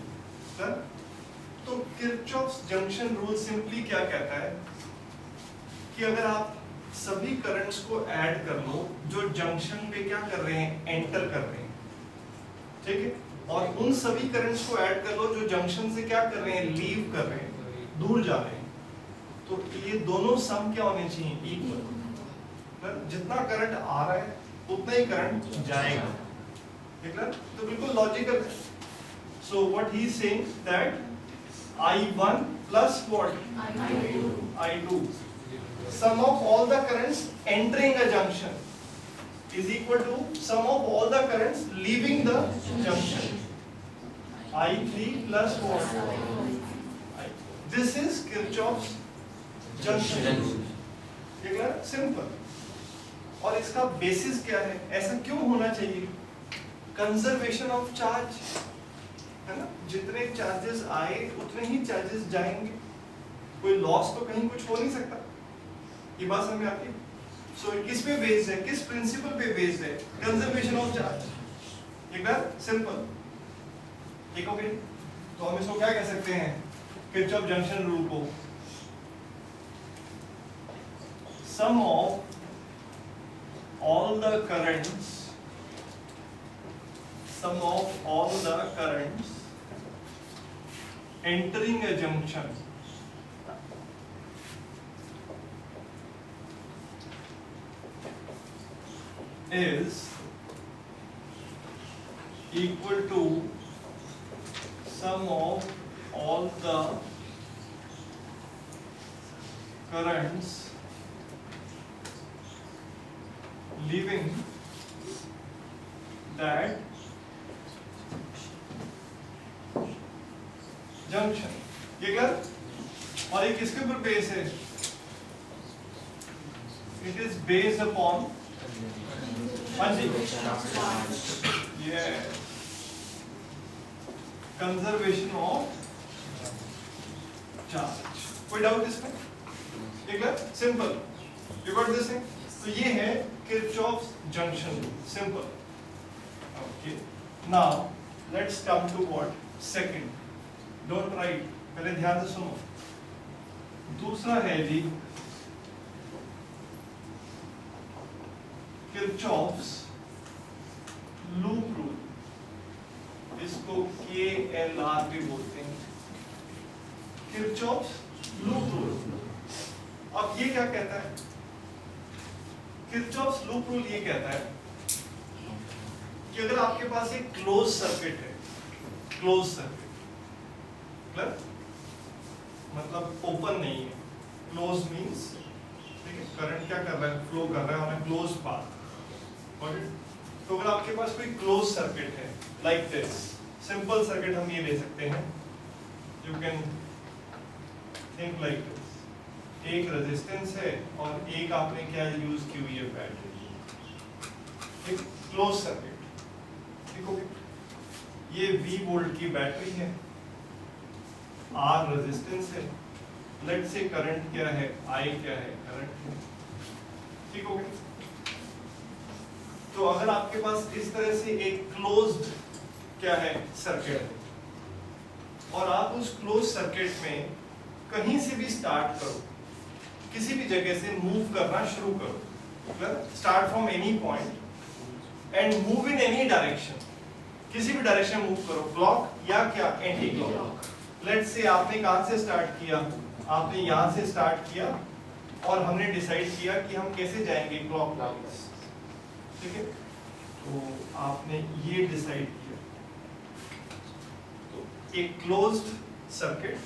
Sir, तो किरचॉफ्स जंक्शन रूल सिंपली क्या कहता है कि अगर आप सभी करंट्स को ऐड कर लो जो जंक्शन पे क्या कर रहे हैं, एंटर कर रहे हैं, ठीक है, और उन सभी करंट्स को ऐड कर लो जो जंक्शन से क्या कर रहे हैं, लीव कर रहे हैं, दूर जा रहे हैं, तो ये दोनों सम क्या होने चाहिए, इक्वल। जितना करंट आ रहा है उतना ही करंट जाएगा। ठीक है, तो बिल्कुल लॉजिकल है। So what he is saying that I1 plus what? I2. Sum of all the currents entering a junction is equal to sum of all the currents leaving the junction. I3 plus what? I. This is Kirchhoff's junction rule. ये clear, simple. और इसका basis क्या है, ऐसा क्यों होना चाहिए, conservation of charge, है ना, जितने चार्जेस आए उतने ही चार्जेस जाएंगे, कोई लॉस तो कहीं कुछ हो नहीं सकता। ये बात समझ में आती है। सो किस पे बेस्ड है, किस प्रिंसिपल पे बेस्ड है, कंजर्वेशन ऑफ चार्ज। एक बार सिंपल, ठीक हो गई। तो हम इसको क्या कह सकते हैं, किरचॉफ जंक्शन रूल को सम of all the currents, sum of all the currents entering a junction is equal to sum of all the currents leaving that junction। ये क्या, और ये किसके ऊपर बेस है, इट इज बेस्ड अपॉन, हाँ जी, ये कंजर्वेशन ऑफ चार्ज। कोई डाउट इसमें, ये क्या, simple, you got this thing. तो ये है Kirchhoff's junction rule, simple. Okay. Now let's come to what? Second. Don't write. पहले ध्यान से सुनो। दूसरा है जी Kirchhoff's loop rule. इसको KLR भी बोलते हैं, Kirchhoff's loop rule। अब ये क्या कहता है, किरचॉफ्स लूप रूल ये कहता है कि अगर आपके पास एक क्लोज सर्किट है, क्लोज सर्किट मतलब ओपन नहीं है, क्लोज मींस ठीक है, करंट क्या कर रहा है, फ्लो कर रहा है ऑन अ क्लोज पाथ। तो अगर आपके पास कोई क्लोज सर्किट है लाइक दिस, सिंपल सर्किट हम ये ले सकते हैं, you can think like this, एक रेजिस्टेंस है और एक आपने क्या यूज की हुई है, बैटरी, एक क्लोज सर्किट। ठीक हो गया, ये V वोल्ट की बैटरी है, R रेजिस्टेंस है, लेट से करंट क्या है, I क्या है, करंट है। ठीक हो गया, तो अगर आपके पास इस तरह से एक क्लोज्ड क्या है सर्किट है और आप उस क्लोज सर्किट में कहीं से भी स्टार्ट करो, किसी भी जगह से मूव करना शुरू करो, start from any point and move in any direction, किसी भी डायरेक्शन मूव करो, क्लॉक या क्या एंटी क्लॉक। लेट्स से आपने कहां से स्टार्ट किया, आपने यहां से स्टार्ट किया और हमने डिसाइड किया कि हम कैसे जाएंगे क्लॉकवाइज। ठीक है, तो आपने ये डिसाइड किया, तो एक क्लोज्ड सर्किट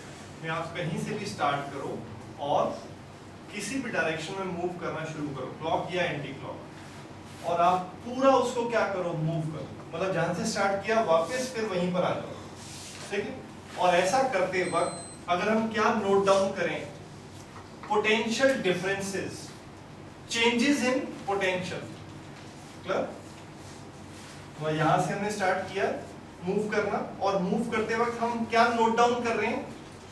में आप कहीं से भी स्टार्ट करो और किसी भी डायरेक्शन में मूव करना शुरू करो, क्लॉक या एंटी क्लॉक, और आप पूरा उसको क्या करो, मूव करो, मतलब जहां से स्टार्ट किया वापस फिर वहीं पर आ जाओ। ठीक है, और ऐसा करते वक्त अगर हम क्या नोट डाउन करें, potential differences, changes in potential. तो यहां से हमने स्टार्ट किया मूव करना, और मूव करते वक्त हम क्या नोट डाउन कर रहे हैं,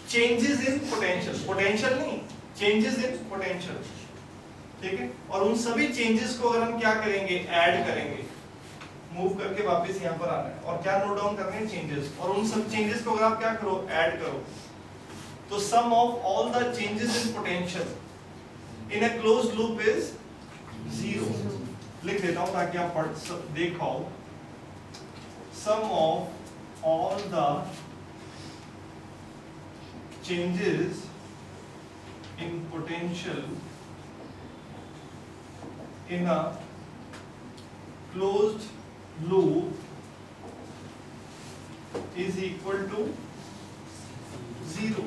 चेंजेस इन पोटेंशियल, पोटेंशियल नहीं, चेंजेस इन पोटेंशियल। ठीक है, और उन सभी चेंजेस को अगर हम क्या करेंगे, ऐड करेंगे, मूव करके वापस यहाँ पर आना है और क्या नोट डाउन करने हैं, चेंजेस, और उन सब चेंजेस को अगर आप क्या करो, ऐड करो, तो sum of all the changes in potential in a closed loop is 0। लिख देता हूं ताकि आप पढ़ देख पाओ, sum of all the changes in potential in a closed loop is equal to 0।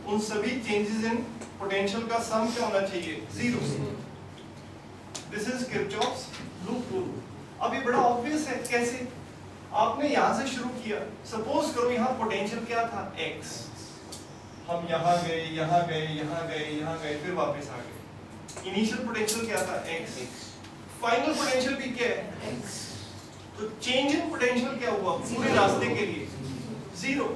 उन सभी चेंजेस इन पोटेंशियल का सम क्या होना चाहिए, 0। This is Kirchhoff's loop rule. अब ये बड़ा ऑब्वियस है, कैसे, आपने यहां से शुरू किया, सपोज करो यहां पोटेंशियल क्या था, x, हम यहां गए, यहां गए, यहां गए, यहां गए, फिर वापस आ गए, इनिशियल पोटेंशियल क्या था, x, फाइनल पोटेंशियल भी क्या है, x। तो चेंज इन पोटेंशियल क्या हुआ पूरे रास्ते के लिए, 0।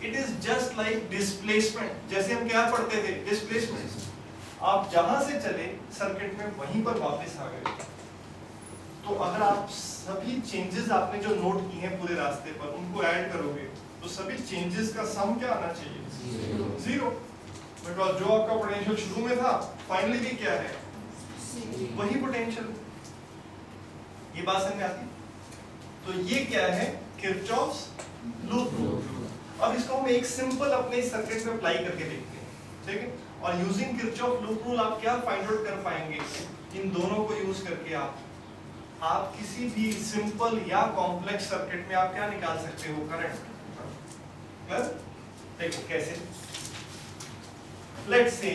It is just like displacement, जैसे हम क्या पढ़ते थे, डिस्प्लेसमेंट, आप जहां से चले सर्किट में वहीं पर वापस आ गए। तो अगर आप सभी चेंजेस आपने जो नोट किए हैं पूरे रास्ते पर, उनको ऐड करोगे तो सभी चेंजेस का सम क्या आना चाहिए, 0। बिकॉज़ जो आपका पोटेंशियल शुरू में था फाइनली भी क्या है, वही पोटेंशियल। ये बात समझ में आती? तो ये क्या है, किरचॉफ्स लूप रूल। अब इसको हम एक सिंपल अपने सर्किट में अप्लाई करके देखते हैं। ठीक है, और यूजिंग किरचॉफ लूप रूल आप क्या फाइंड आउट कर पाएंगे, इन दोनों को यूज करके आप किसी भी सिंपल या कॉम्प्लेक्स सर्किट में आप क्या निकाल सकते हो, करंट। देखो कैसे, लेट्स से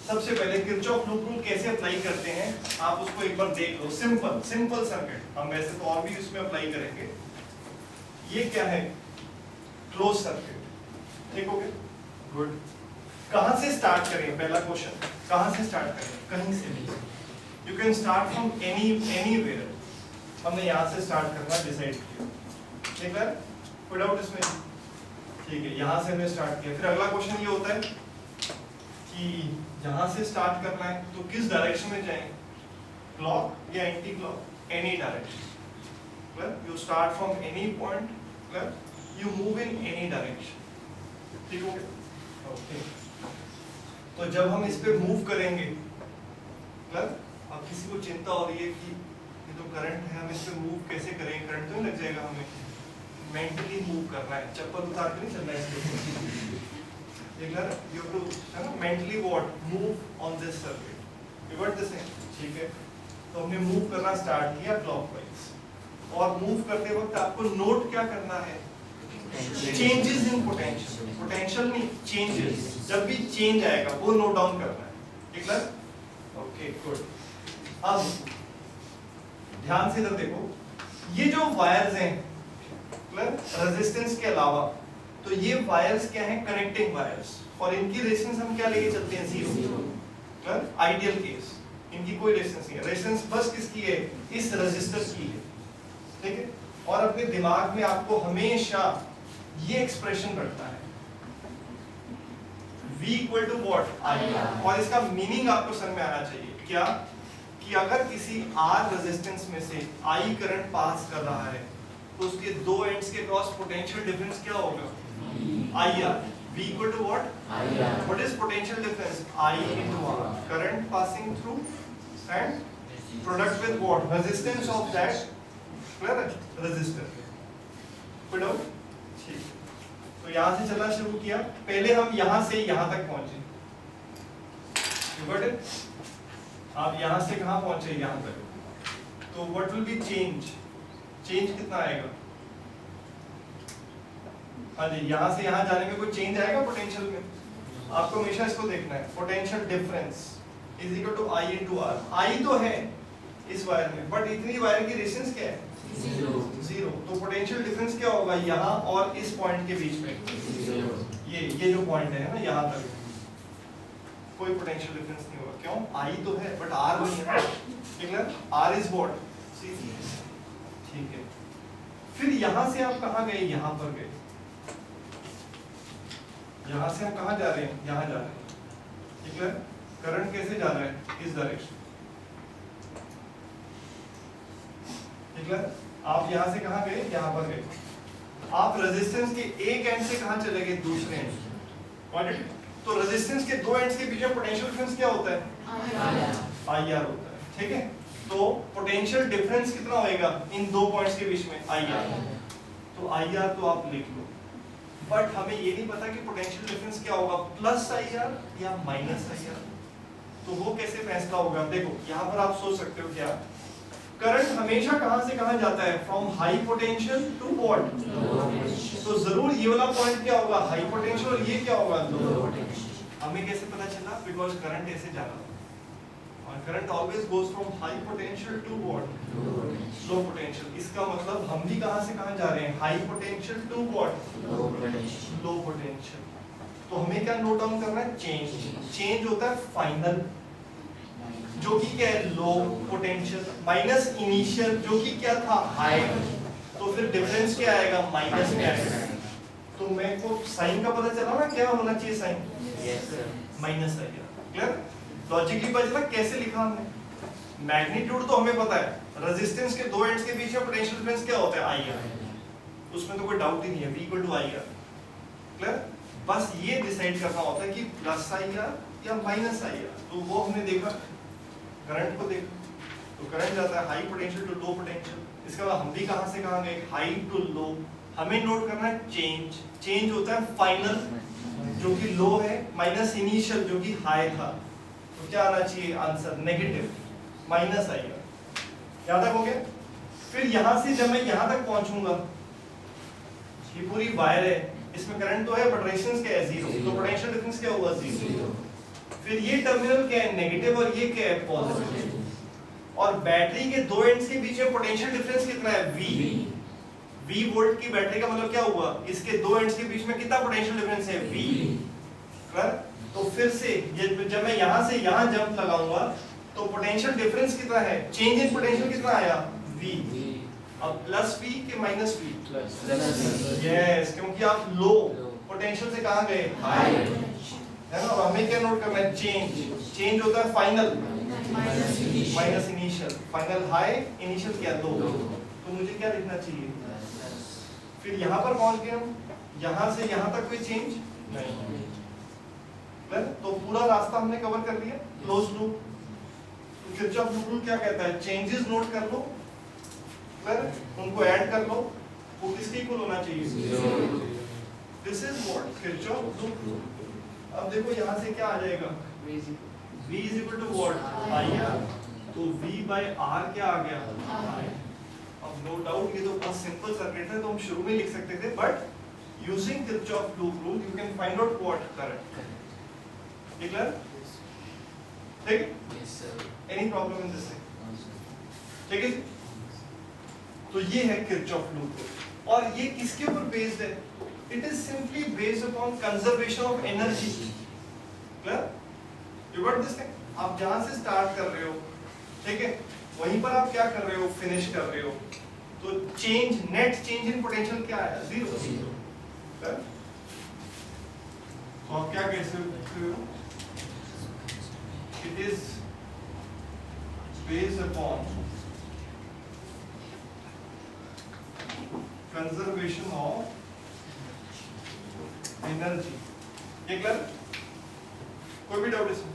सबसे पहले किरचॉफ लूप रूल कैसे अप्लाई करते हैं, आप उसको एक बार देख लो। सिंपल सर्किट, हम वैसे तो और भी इसमें अप्लाई करेंगे। ये क्या है, क्लोज सर्किट। ठीक हो गया, गुड। कहां से स्टार्ट करें, पहला क्वेश्चन, कहां से स्टार्ट करें, कहीं से भी। You can start from anywhere. हमने यहां से स्टार्ट करना डिसाइड किया, ठीक है, कोई डाउट इसमें? ठीक है, यहां से हमने स्टार्ट किया। फिर अगला क्वेश्चन ये होता है कि जहां से स्टार्ट करना है तो किस डायरेक्शन में जाएंगे, क्लॉक या anti clock, any direction. You start from any point, you move in any direction. ठीक हो गया, ओके। तो जब हम इस पे मूव करेंगे, अब किसी को चिंता हो रही है कि ये तो करंट है, हम इस पे मूव कैसे करेंगे, करंट तो नहीं लग जाएगा, हमें मेंटली मूव करना है, चप्पल उतार के नहीं चलना है इसके। you have to mentally what move on this circuit, you got the same। ठीक है, तो हमने मूव करना स्टार्ट किया क्लॉकवाइज, और मूव करते वक्त आपको नोट क्या करना है, चेंजेस इन पोटेंशियल, पोटेंशियल नहीं, चेंजेस। जब भी चेंज आएगा वो नोट डाउन करना है। क्लियर? Okay good. अब ध्यान से इधर देखो, ये जो वायर्स हैं रेजिस्टेंस के अलावा, तो ये वायर्स क्या हैं? कनेक्टिंग वायर्स, और इनकी रेजिस्टेंस हम क्या लेके चलते हैं? जीरो। आइडियल केस इनकी कोई रेजिस्टेंस नहीं है, रेजिस्टेंस बस किसकी है? इस रेजिस्टर की है। ठीक है, और अपने दिमाग में आपको हमेशा ये एक्सप्रेशन रखना है, V इक्वल टू वॉट? आई। और इसका मीनिंग आपको समझ में आना चाहिए क्या, कि अगर किसी R रेजिस्टेंस में से I करंट पास कर रहा है तो उसके दो एंड्स के क्रॉस पोटेंशियल डिफरेंस क्या होगा? IR। V equal to what? What is potential difference? I into R, current passing through and product with what? Resistance of that resistor. कोई डाउट? ठीक, तो यहां से चलना शुरू किया, पहले हम यहां से यहां तक पहुंचे, गॉट इट? आप यहां से कहां पहुंचे? यहां तक, तो what will be change? Change कितना आएगा? हाँ जी, यहां से यहां जाने में कोई चेंज आएगा पोटेंशियल में? आपको हमेशा इसको देखना है, potential difference is equal to I into R। I तो है इस वायर में, बट इतनी वायर की रेजिस्टेंस क्या है? जीरो। तो पोटेंशियल डिफरेंस क्या होगा यहाँ और इस पॉइंट के बीच में? ये जो पॉइंट है ना, यहाँ तक कोई पोटेंशियल डिफरेंस नहीं होगा। क्यों? I तो है बट R नहीं है। ठीक है, R इज व्हाट? ठीक है, फिर यहाँ से आप कहाँ गए? यहाँ पर गए। यहाँ से हम कहाँ जा रहे हैं? यहाँ जा रहे हैं। ठीक है, करंट कैसे जा रहा है? इस डायरेक्शन। ठीक है, आप यहाँ से कहाँ गए? यहाँ पर गए। आप रेजिस्टेंस के एक एंड से कहाँ चले गए? दूसरे एंड। तो रेजिस्टेंस के दो एंड्स के बीच में पोटेंशियल डिफरेंस क्या होता है? IR होता है। ठीक है, तो पोटेंशियल डिफरेंस कितना होएगा इन दो पॉइंट्स के बीच में? IR। तो IR तो आप लिख लो, बट हमें ये नहीं पता कि पोटेंशियल डिफरेंस क्या होगा, प्लस IR या माइनस IR। तो वो कैसे फैसला होगा? देखो यहाँ पर आप सोच सकते हो क्या, करंट हमेशा कहां से कहां जाता है? From high potential to what? तो जरूर ये वाला पॉइंट क्या होगा? हाई पोटेंशियल, और ये क्या होगा? Low potential. हमें कैसे पता चला? बिकॉज़ करंट ऐसे जा रहा है, और current always goes from high potential to what? Low potential. इसका मतलब हम भी कहां से कहां जा रहे हैं? High potential to what? Low potential. तो हमें क्या नोट डाउन करना है? चेंज। चेंज होता है फाइनल, जो कि क्या है? लो पोटेंशियल, माइनस इनिशियल जो कि क्या था? हाई। तो फिर डिफरेंस क्या आएगा? माइनस में आएगा। तो मेरे को साइन का पता चला ना, क्या होना चाहिए साइन? यस सर, माइनस आएगा। क्लियर? लॉजिकली पता चला कैसे लिखा हमने? मैग्नीट्यूड तो हमें पता है, रेजिस्टेंस के दो एंड्स के बीच में पोटेंशियल डिफरेंस क्या होता है? IR। उसमें तो कोई डाउट ही नहीं है, V equal to IR। Clear? बस ये डिसाइड करना होता है कि प्लस IR या माइनस IR। तो वो हमने देखा, करंट को देखो, तो करंट जाता है high potential to low potential. इसके बाद हम भी कहां से कहां गए? High to low. हमें नोट करना है चेंज। चेंज होता है फाइनल, जो कि लो है, माइनस इनिशियल जो कि हाई था। तो क्या आना चाहिए आंसर? नेगेटिव, माइनस आएगा। यहां तक हो गया? फिर यहां से जब मैं यहां तक पहुंचूंगा, ये पूरी वायर है, इसमें करंट तो है बट रेजिस्टेंस क्या है? जीरो। तो पोटेंशियल डिफरेंस क्या होगा? जीरो। फिर ये टर्मिनल क्या है? नेगेटिव, और ये क्या है? पॉजिटिव। और बैटरी के दो एंड्स के बीच में पोटेंशियल डिफरेंस कितना है? V वोल्ट की बैटरी का मतलब क्या हुआ? इसके दो एंड्स के बीच में कितना पोटेंशियल डिफरेंस है? V। क्लियर? तो फिर से जब मैं यहां से यहां जंप लगाऊंगा तो पोटेंशियल डिफरेंस कितना है? चेंज इन पोटेंशियल कितना आया? V। अब प्लस V के माइनस V? यस, क्योंकि आप लो पोटेंशियल से कहां गए? हाई, है ना? हमें क्या नोट करना है? चेंज। चेंज होता है final, minus initial. Final high, initial क्या? लो। तो मुझे क्या लिखना चाहिए? फिर यहाँ पर पहुंच गए हम, यहाँ से यहाँ तक कोई चेंज नहीं। तो पूरा रास्ता हमने कवर कर लिया, क्लोज लूप। तो किरचॉफ रूल क्या कहता है? चेंजेस नोट कर लो, उनको ऐड कर लो, वो किसके इक्वल होना चाहिए? This is what Kirchhoff rule. अब देखो यहाँ से क्या आ जाएगा? V is equal to what? IR। तो V by R क्या आ गया? I। अब नो डाउट ये तो बहुत सिंपल सर्किट है, तो हम शुरू में लिख सकते थे, but using Kirchhoff loop rule you can find out what? Current. Clear? ठीक है? Yes, sir. Any problem in this thing? No, sir. ठीक है? तो ये है किरचॉफ लूप रूल और ये किसके ऊपर बेस्ड है? It is simply based upon conservation of energy. Clear? You got this thing? आप जहां से स्टार्ट कर रहे हो, ठीक है, वहीं पर आप क्या कर रहे हो, फिनिश कर रहे हो, तो change, net change in potential क्या है? जीरो। Zero. तो आप क्या कह सकते हो? It is based upon conservation of energy. ये क्लियर? कोई भी डाउट इसमें?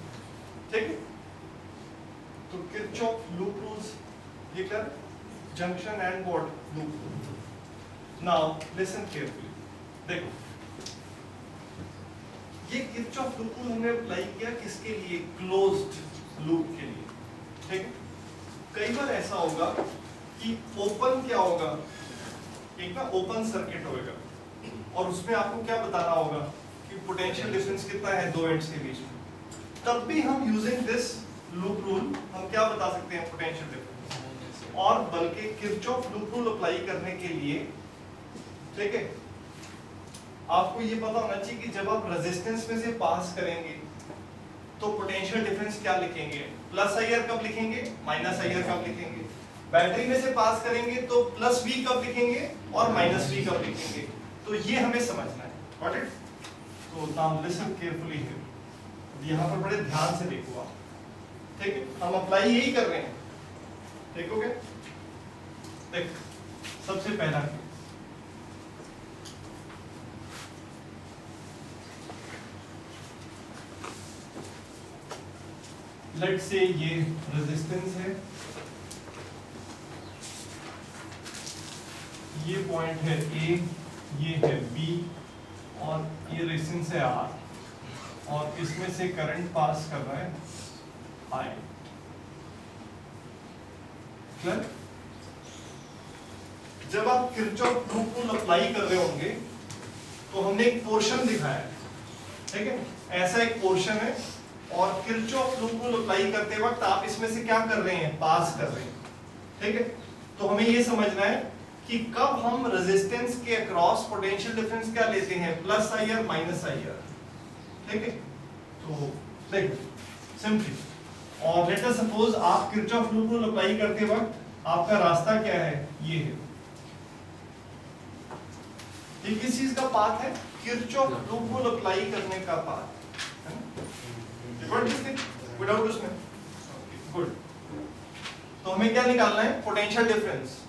ठीक है? तो किरचॉफ लूप रूल्स, ये clear? Junction and what loop. Now listen carefully, देखो ये किरचॉफ लूप रूल हमने अप्लाई किया किसके लिए? क्लोज्ड लूप के लिए। ठीक है? कई बार ऐसा होगा कि ओपन क्या होगा, एक ना ओपन सर्किट होगा और उसमें आपको क्या बताना होगा कि पोटेंशियल डिफरेंस कितना है दो एंड्स के बीच में, तब भी हम यूजिंग दिस लूप रूल हम क्या बता सकते हैं? Potential difference. और बल्कि किरचॉफ लूप रूल अप्लाई करने के लिए, ठीक है, आपको ये पता होना चाहिए कि जब आप रेजिस्टेंस में से पास करेंगे तो पोटेंशियल डिफरेंस क्या लिखेंगे? प्लस आई आर कब लिखेंगे, माइनस आई आर कब लिखेंगे? बैटरी में से पास करेंगे तो प्लस वी कब लिखेंगे और माइनस वी कब लिखेंगे? तो ये हमें समझना है। Got it? तो नाउ लिसन केयरफुली हियर, यहाँ पर बड़े ध्यान से देखो आप, ठीक है? हम अप्लाई यही कर रहे हैं, देखोगे? देख, सबसे पहला केस, लेट्स से ये रेजिस्टेंस है, ये पॉइंट है A, ये है B और ये रेजिस्टेंस है R और इसमें से करंट पास कर रहा है I। क्लियर? जब आप किरचॉफ लूप रूल अप्लाई कर रहे होंगे तो हमने एक पोर्शन दिखाया है, ठीक है? ऐसा एक पोर्शन है और किरचॉफ लूप रूल अप्लाई करते वक्त आप इसमें से क्या कर रहे हैं? पास कर रहे हैं, ठीक है? तो हमें ये समझना है कि कब हम रेजिस्टेंस के अक्रॉस पोटेंशियल डिफरेंस क्या लेते हैं? Plus I are minus I are. ठीक है? तो देखो सिंपली, और लेट अस सपोज आप किरचॉफ लूप रूल अप्लाई करते वक्त आपका रास्ता क्या है? ये है। ये किस चीज का पाथ है? किरचॉफ लूप रूल अप्लाई करने का पाथ है ना? विदाउट उसमें गुड। तो हमें क्या निकालना है? पोटेंशियल डिफरेंस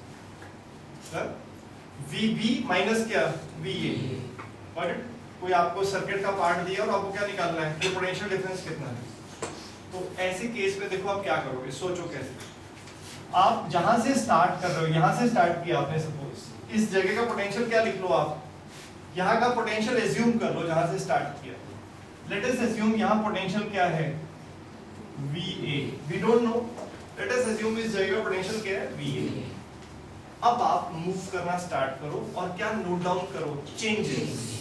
VB माइनस क्या? VA। बट कोई आपको सर्किट का पार्ट दिया और आपको क्या निकालना है? तो पोटेंशियल डिफरेंस कितना है? तो ऐसे केस में देखो आप क्या करोगे, सोचो कैसे। आप जहां से स्टार्ट कर रहे हो, यहां से स्टार्ट किया आपने, सपोज इस जगह का पोटेंशियल क्या लिख लो आप, यहाँ का पोटेंशियल एज्यूम कर लो जहां से स्टार्ट किया। लेट अस एज्यूम यहाँ पोटेंशियल क्या है? VA। We don't know, let us assume इस जगह का पोटेंशियल क्या है? VA। अब आप मूव करना स्टार्ट करो और क्या नोट डाउन करो? चेंजेस।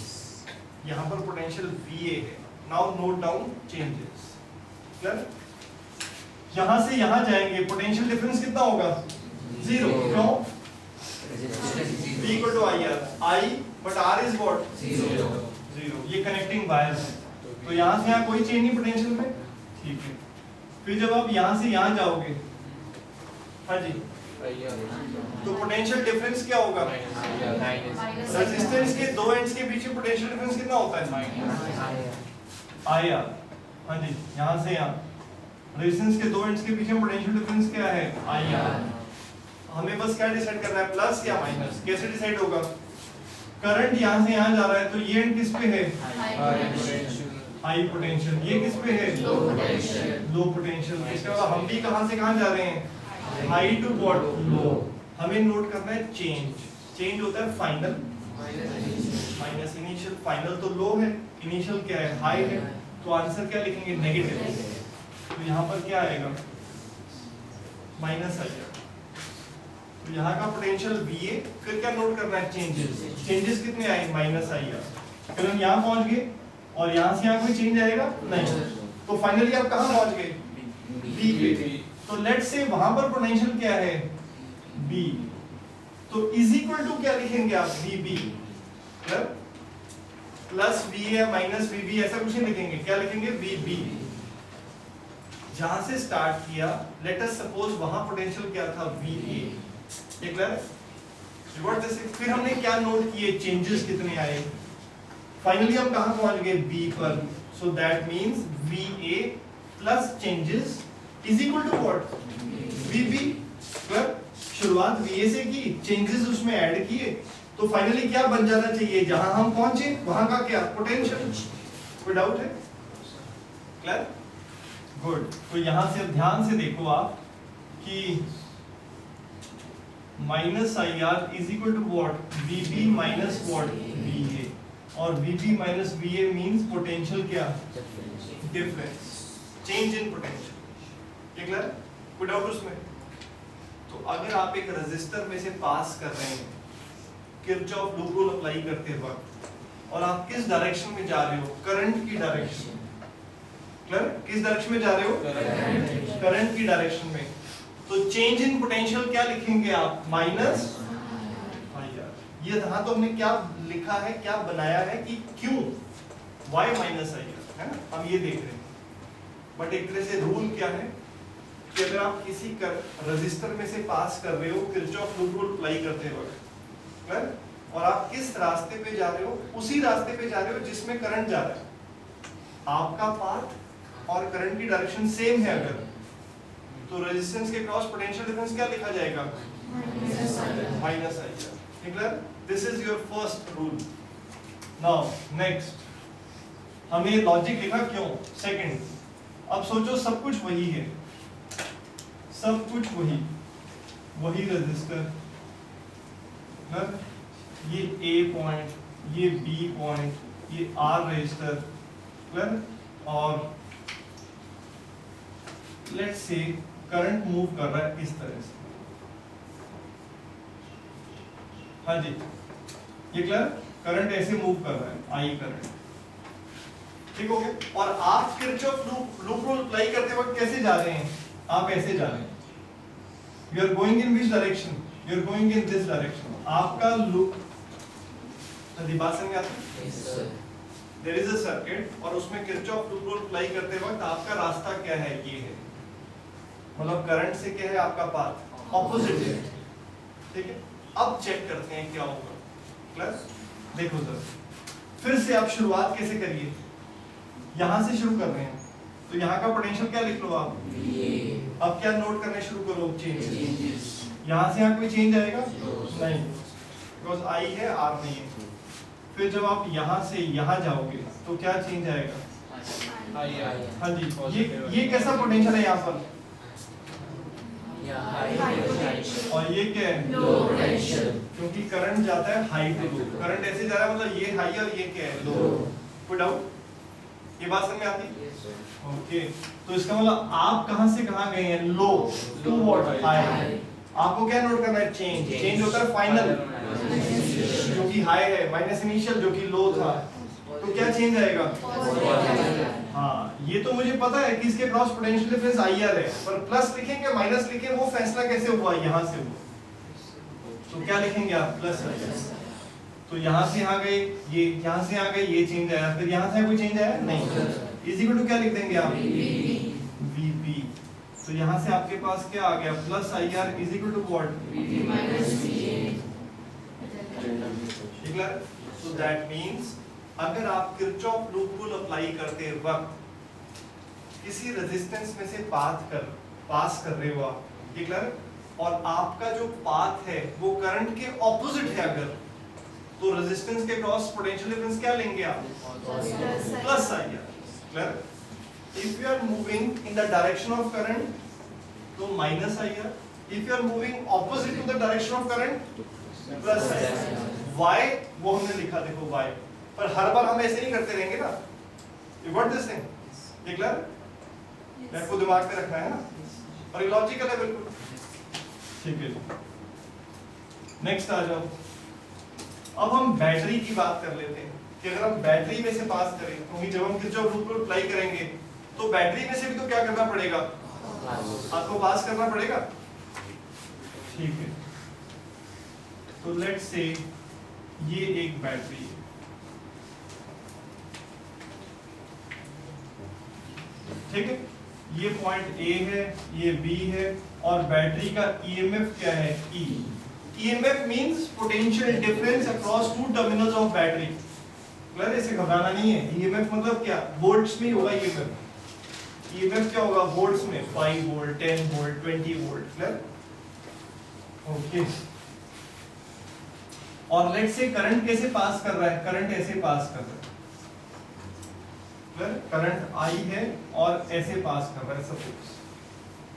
यहाँ पर पोटेंशियल VA है, now note down changes. Clear? यहाँ से यहाँ जाएंगे, पोटेंशियल डिफरेंस कितना होगा? जीरो। क्यों? V equal to IR, I but R is what? Zero. ये कनेक्टिंग वायर्स है, तो यहाँ से यहाँ कोई चेंज नहीं पोटेंशियल में, ठीक है? फिर जब आप यहाँ से यहाँ जाओगे, हाँ जी, तो पोटेंशियल डिफरेंस क्या होगा? रेजिस्टेंस के दो एंड्स के बीच में पोटेंशियल डिफरेंस कितना होता है? IR। हाँ जी, यहाँ से यहाँ रेजिस्टेंस के दो एंड्स के बीच में पोटेंशियल डिफरेंस क्या है? IR। हमें बस क्या डिसाइड करना है? प्लस या माइनस? कैसे डिसाइड होगा? करंट यहाँ से यहाँ जा रहा है तो ये एंड किस पे है? High potential. ये किस पे है? Low potential. इसके बाद हम भी कहाँ से कहाँ जा रहे हैं? High to what? लो। हमें नोट करना है चेंज। चेंज होता है फाइनल माइनस इनिशियल। फाइनल तो लो है, इनिशियल क्या है? हाई है, तो आंसर क्या लिखेंगे? नेगेटिव। तो यहाँ पर क्या आएगा? माइनस आएगा। तो यहाँ का पोटेंशियल VA, फिर क्या नोट करना है? चेंजेस। चेंजेस कितने आए? माइनस आएगा। फिर हम यहाँ पहुंच गए और यहाँ से यहाँ कोई चेंज आएगा नहीं, तो फाइनली आप कहाँ पहुंच गए? बी पे। तो लेट्स से वहां पर पोटेंशियल क्या है बी, तो इज इक्वल टू क्या लिखेंगे आप V B plus V A minus V B, ऐसा कुछ नहीं लिखेंगे, क्या लिखेंगे वी बी। जहां से स्टार्ट किया लेट अस सपोज वहां पोटेंशियल क्या था वी ए, ये क्लियर है? फिर हमने क्या नोट किए चेंजेस कितने आए, फाइनली हम कहां पहुंच गए बी पर, so that means V A plus changes is equal to what V B. शुरुआत वी ए से की, चेंजेस उसमें ऐड किए, तो फाइनली क्या बन जाना चाहिए जहां हम पहुंचे वहां का क्या पोटेंशियल। कोई डाउट है? क्लियर? गुड। तो यहां से अब ध्यान से देखो आप कि minus I R is equal to what V B minus what V A, और V B minus V A means potential क्या डिफरेंस, चेंज इन पोटेंशियल। ये क्लियर? कोई डाउट उसमें? तो अगर आप एक रेजिस्टर में से पास कर रहे हैं किरचॉफ लूप रूल अप्लाई करते वक्त, और आप किस डायरेक्शन में जा रहे हो, करंट की डायरेक्शन, क्लियर? किस डायरेक्शन में जा रहे हो, करंट की डायरेक्शन में, तो चेंज इन पोटेंशियल क्या लिखेंगे आप माइनस आई आर। ये यहाँ तो हमने क्या लिखा है, क्या बनाया है कि क्यों y माइनस आई आर, है ना, हम ये देख रहे हैं। बट एक तरह से रूल क्या है कि अगर आप किसी रेजिस्टर में से पास कर रहे हो किरचॉफ लूप रूल अप्लाई करते वक्त, क्लियर, और आप किस रास्ते पे जा रहे हो, उसी रास्ते पे जा रहे हो जिसमें करंट जा रहा है, आपका पाथ और करंट की डायरेक्शन सेम है अगर, तो रेजिस्टेंस के क्रॉस पोटेंशियल डिफरेंस क्या लिखा जाएगा minus I R. Clear? This is your first rule. Now next हमने लॉजिक लिखा क्यों, सेकंड। अब सोचो सब कुछ वही है, सब कुछ वही रेजिस्टर, ये ए पॉइंट, ये बी पॉइंट, ये आर रजिस्टर, क्लियर, और लेट्स से करंट मूव कर रहा है इस तरह से, हाँ जी, ये क्लियर, करंट ऐसे मूव कर रहा है आई करंट, ठीक हो गया। और आप किरचॉफ लूप रूल अप्लाई करते वक्त कैसे जा रहे हैं, आप ऐसे जा रहे हैं, you are going in which direction, you are going in this direction, आपका लूप बात समझ आती है? देयर इज अ सर्किट और उसमें किरचॉफ लूप रूल अप्लाई करते वक्त आपका रास्ता क्या है, ये है, मतलब करंट से क्या है आपका पाथ ऑपोजिट है, ठीक है। अब चेक करते हैं क्या होगा, प्लस देखो सर, फिर से आप शुरुआत कैसे करिए, यहां से शुरू कर रहे हैं, तो यहाँ का पोटेंशियल क्या लिख लो आप, अब क्या नोट करने शुरू करो, चेंजेस। यहाँ से यहाँ कोई चेंज आएगा नहीं, बिकॉज आई है आर नहीं है। फिर जब आप यहाँ से यहाँ जाओगे तो क्या चेंज आएगा, हाँ जी, ये कैसा पोटेंशियल है यहाँ पर, और ये क्या है लो पोटेंशियल, क्योंकि करंट जाता है हाई टू लो, करंट ऐसे जा रहा है, मतलब ये हाई और ये क्या है लो। कोई डाउट, ये बात समझ में आती है? ओके, तो इसका मतलब आप कहां से कहां गए हैं, लो टू व्हाट हाई। आपको क्या नोट करना है, चेंज, चेंज होता है फाइनल जो कि हाई है, माइनस इनिशियल जो कि लो था, तो क्या चेंज आएगा, हाँ, ये तो मुझे पता है कि इसके cross potential difference I R है, पर प्लस लिखेंगे माइनस लिखेंगे वो फैसला कैसे हुआ, यहाँ से हुआ, तो क्या लिखेंगे आप प्लस आई आर। तो यहाँ से यहाँ गए, ये यहाँ से यहाँ गए, ये चेंज आया, फिर यहाँ से कोई चेंज आया नहीं, इज इक्वल टू क्या लिख देंगे आप वीबी। तो यहाँ से आपके पास क्या आ गया, plus I R is equal to what VB minus VA. ठीक है, सो दैट मींस अगर आप किरचॉफ लूप रूल अप्लाई करते वक्त किसी रेजिस्टेंस में से पास कर रहे हो आप, ठीक है, और आपका जो पाथ है वो करंट के ऑपोजिट है अगर, तो रेजिस्टेंस के क्रॉस पोटेंशियल डिफरेंस क्या लेंगे आप plus I R. Clear? If you are moving in the direction of current तो minus I R, if you are moving opposite to the direction of current plus I R. Why वो हमने लिखा, देखो Y, पर हर बार हम ऐसे नहीं करते रहेंगे ना, यू गॉट दिस थिंग, ठीक है, आपको दिमाग में रखना है ना, और ये लॉजिकल है बिल्कुल, ठीक है। नेक्स्ट आ जाओ, अब हम बैटरी की बात कर लेते हैं कि अगर हम बैटरी में से पास करें, क्योंकि जब हम किरचॉफ लूप रूल अप्लाई करेंगे तो बैटरी में से भी तो क्या करना पड़ेगा, आपको पास करना पड़ेगा, ठीक है। तो लेट्स से ये एक बैटरी है, ठीक है, ये पॉइंट ए है, ये बी है, और बैटरी का ईएमएफ क्या है, E. EMF means potential difference across two terminals of battery. Clear, इसे घबराना नहीं है। ईएमएफ मतलब क्या, वोल्ट्स में होगा ईएमएफ। ईएमएफ क्या होगा वोल्ट्स में, 5 volt, 10 volt, 20 volt. Clear, okay. और लेट से करंट कैसे पास कर रहा है, करंट ऐसे पास कर रहा है, करंट आई है और ऐसे पास कर रहा है सपोज,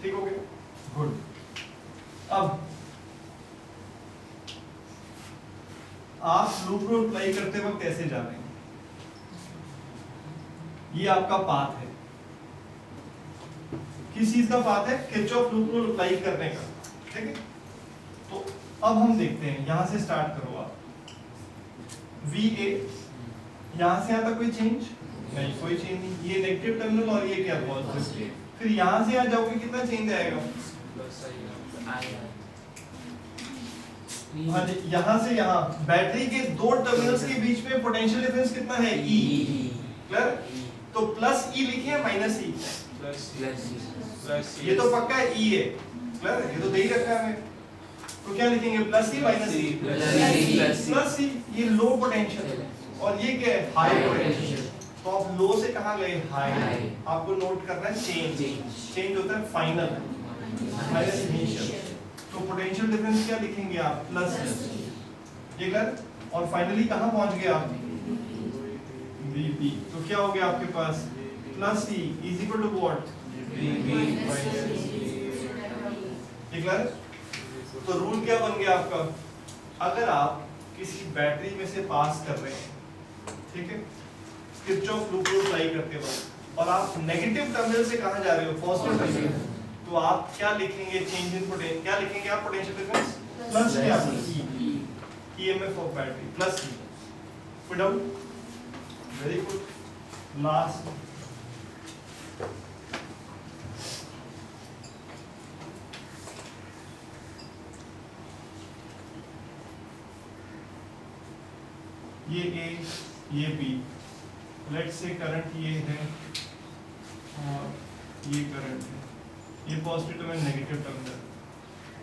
ठीक हो गया, गुड। अब आप लूप रूल अप्लाई करते वक्त ऐसे जा रहे हैं, ये आपका पाथ है, किस चीज का पाथ है, किरचॉफ लूप रूल अप्लाई करने का, ठीक है। तो अब हम देखते हैं, यहां से स्टार्ट करो आप, VA, यहां से यहां तक कोई चेंज नहीं, कोई चेंज नहीं, ये नेगेटिव टर्मिनल और ये क्या पॉजिटिव। फिर यहां से यहां जाओगे कितना चेंज आएगा, हाँ जी, यहां से यहां बैटरी के दो टर्मिनल्स के बीच में पोटेंशियल डिफरेंस कितना है, E। क्लियर, तो प्लस E लिखे या माइनस E, ये तो पक्का है E है, क्लियर, ये तो दे ही रखा है हमें, तो क्या लिखेंगे, plus E minus E, plus E, ये लो पोटेंशियल और ये क्या है, हाई पोटेंशियल। तो आप लो से कहां गए, हाई। आपको नोट करना है चेंज, चेंज होता है फाइनल माइनस इनिशियल। तो पोटेंशियल डिफरेंस क्या लिखेंगे आप, प्लस, ये कर, और फाइनली कहां पहुंच गए आप, VB। तो क्या हो गया आपके पास, plus E is equal to what, VB minus E। ठीक है, तो रूल क्या बन गया आपका, अगर आप किसी बैटरी में से पास कर रहे हैं, ठीक है, किरचॉफ लूप रूल अप्लाई करते वक्त, और आप नेगेटिव टर्मिनल से कहां जा रहे हो, पॉजिटिव टर्मिनल, तो आप क्या लिखेंगे, चेंज इन पोटेंशियल, क्या लिखेंगे आप, पोटेंशियल डिफरेंस प्लस क्या, E, EMF of battery plus E। Put out, very good. Last ये A, ये B, लेट्स से करंट ये है और ये करंट है, ये पॉजिटिव टर्मिनल, नेगेटिव टर्मिनल,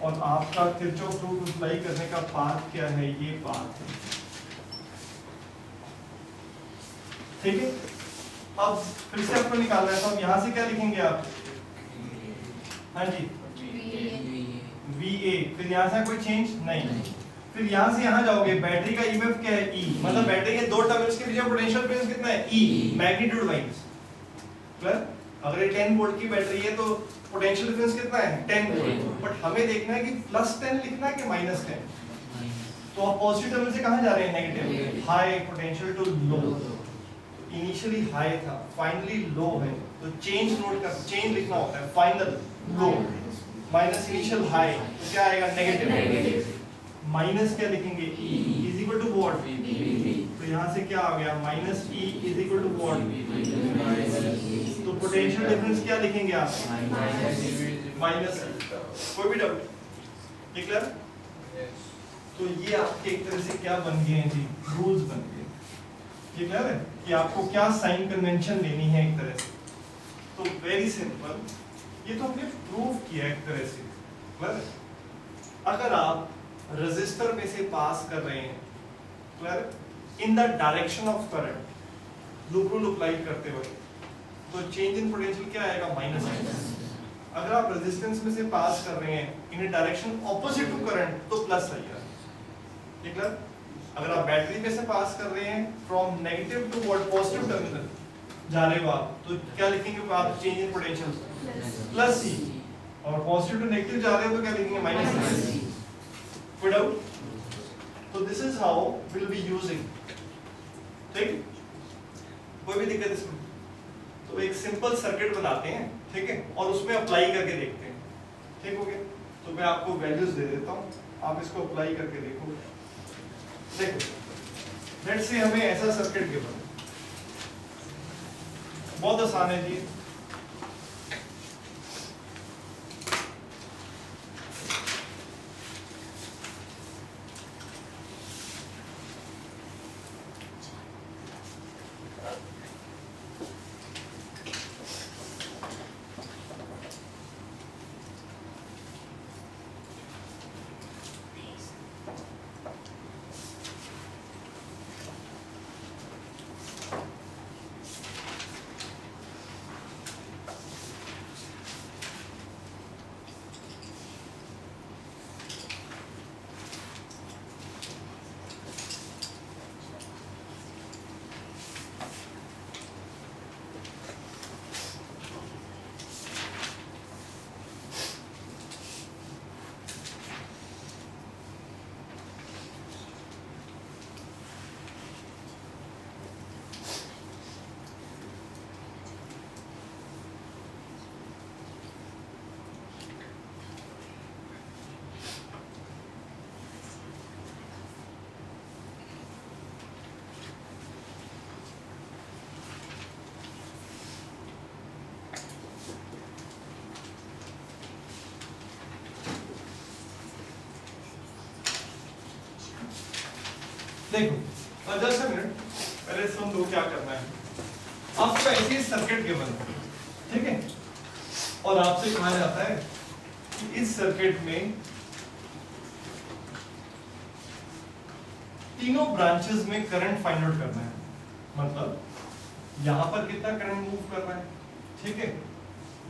और आपका किरचॉफ रूल अप्लाई करने का पाथ क्या है, ये पाथ है, ठीक है। अब फिर से आपको निकालना है, तो अब यहां से क्या लिखेंगे आप, हाँ जी, VA, फिर यहां से कोई चेंज नहीं, फिर यहां से यहां जाओगे, बैटरी का ईएमएफ क्या है, E, मतलब बैटरी के दो टर्मिनल्स के बीच में पोटेंशियल डिफरेंस कितना है, E, मैग्नीट्यूड वाइज। क्लियर, अगर ये 10 वोल्ट की बैटरी है तो पोटेंशियल डिफरेंस कितना है, 10 वोल्ट, बट हमें देखना है कि प्लस 10 लिखना है कि माइनस 10। तो आप पॉजिटिव टर्मिनल से कहां जा रहे हैं, negative, high potential to low. Initially high था, फाइनली लो है, तो चेंज नोट कर, चेंज लिखना होता है, final low minus initial high, तो क्या आएगा, नेगेटिव। माइनस क्या लिखेंगे, E is equal to what, तो यहाँ से क्या आ गया, minus E is equal to what, तो पोटेंशियल डिफरेंस क्या लिखेंगे आप, माइनस। कोई भी डाउट, क्लियर। तो ये आपके एक तरह से क्या बन गए हैं जी, रूल्स बन गए, ये क्लियर है कि आपको क्या साइन कन्वेंशन लेनी है एक तरह से। तो वेरी सिंपल, ये तो हमने प्रूव किया एक तरह से, क्लियर। अगर आप रेजिस्टर में से पास कर रहे हैं, clear, in the direction of current, loop rule apply करते वक्त, तो चेंज इन पोटेंशियल क्या आएगा, माइनस आएगा। अगर आप रेजिस्टेंस में से पास कर रहे हैं in direction opposite to current, तो प्लस आएगा, ठीक है। अगर आप बैटरी में से पास कर रहे हैं from negative to what, positive terminal जा रहे हो आप, तो क्या लिखेंगे आप, change in potential plus E, और पॉजिटिव टू नेगेटिव जा रहे हो तो क्या लिखेंगे, minus E। Put out. So this is how we'll be using. ठीक, कोई भी दिक्कत इसमें, तो एक सिंपल सर्किट बनाते हैं, ठीक है, और उसमें अप्लाई करके देखते हैं, ठीक हो गया। तो मैं आपको वैल्यूज दे देता हूँ, आप इसको अप्लाई करके देखो। देखो, लेट्स से हमें ऐसा सर्किट गिवन, बहुत आसान है जी। देखो और जस्ट अ मिनट, पहले सुन लो क्या करना है। आपको ऐसी सर्किट गिवन है, ठीक है, और आपसे कहा जाता है कि इस सर्किट में तीनों ब्रांचेस में करंट फाइंड आउट करना है। मतलब यहां पर कितना करंट मूव कर रहा है, ठीक है,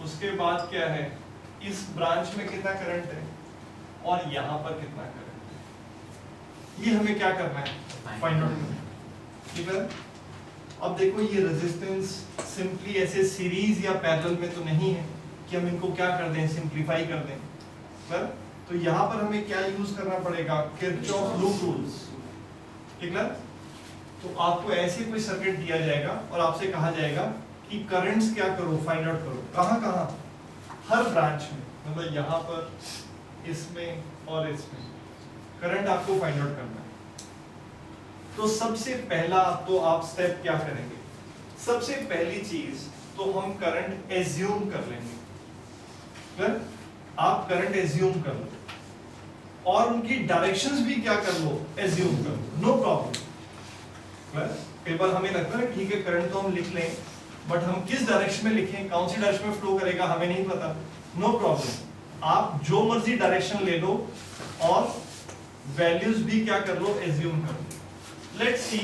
उसके बाद क्या है, इस ब्रांच में कितना करंट है और यहां पर कितना करंट है, ये हमें क्या करना है, फाइंड आउट करना है। ठीक है, अब देखो ये रेजिस्टेंस सिंपली ऐसे सीरीज या पैरेलल में तो नहीं है कि हम इनको क्या कर दें, सिंपलीफाई कर दें, पर तो यहाँ पर हमें क्या यूज करना पड़ेगा, किरचॉफ लूप रूल्स। ठीक है, तो आपको ऐसे कोई सर्किट दिया जाएगा और आपसे कहा जाएगा कि करंट्स क्या करो, फाइंड आउट करो। कहाँ कहाँ, हर ब्रांच में, मतलब यहाँ पर, इसमें और इसमें करंट आपको फाइंड आउट करना है। तो सबसे पहला तो आप स्टेप क्या करेंगे, सबसे पहली चीज तो हम करंट एज्यूम कर लेंगे। फिर आप करंट एज्यूम कर लो और उनकी डायरेक्शंस भी क्या कर लो, एज्यूम कर लो, नो प्रॉब्लम। कई बार हमें लगता है ठीक है करंट तो हम लिख लें, बट हम किस डायरेक्शन में लिखें, कौन सी डायरेक्शन में फ्लो करेगा हमें नहीं पता, नो प्रॉब्लम। आप जो मर्जी डायरेक्शन ले लो और वैल्यूज भी क्या कर लो, एज्यूम कर लो। लेट्स सी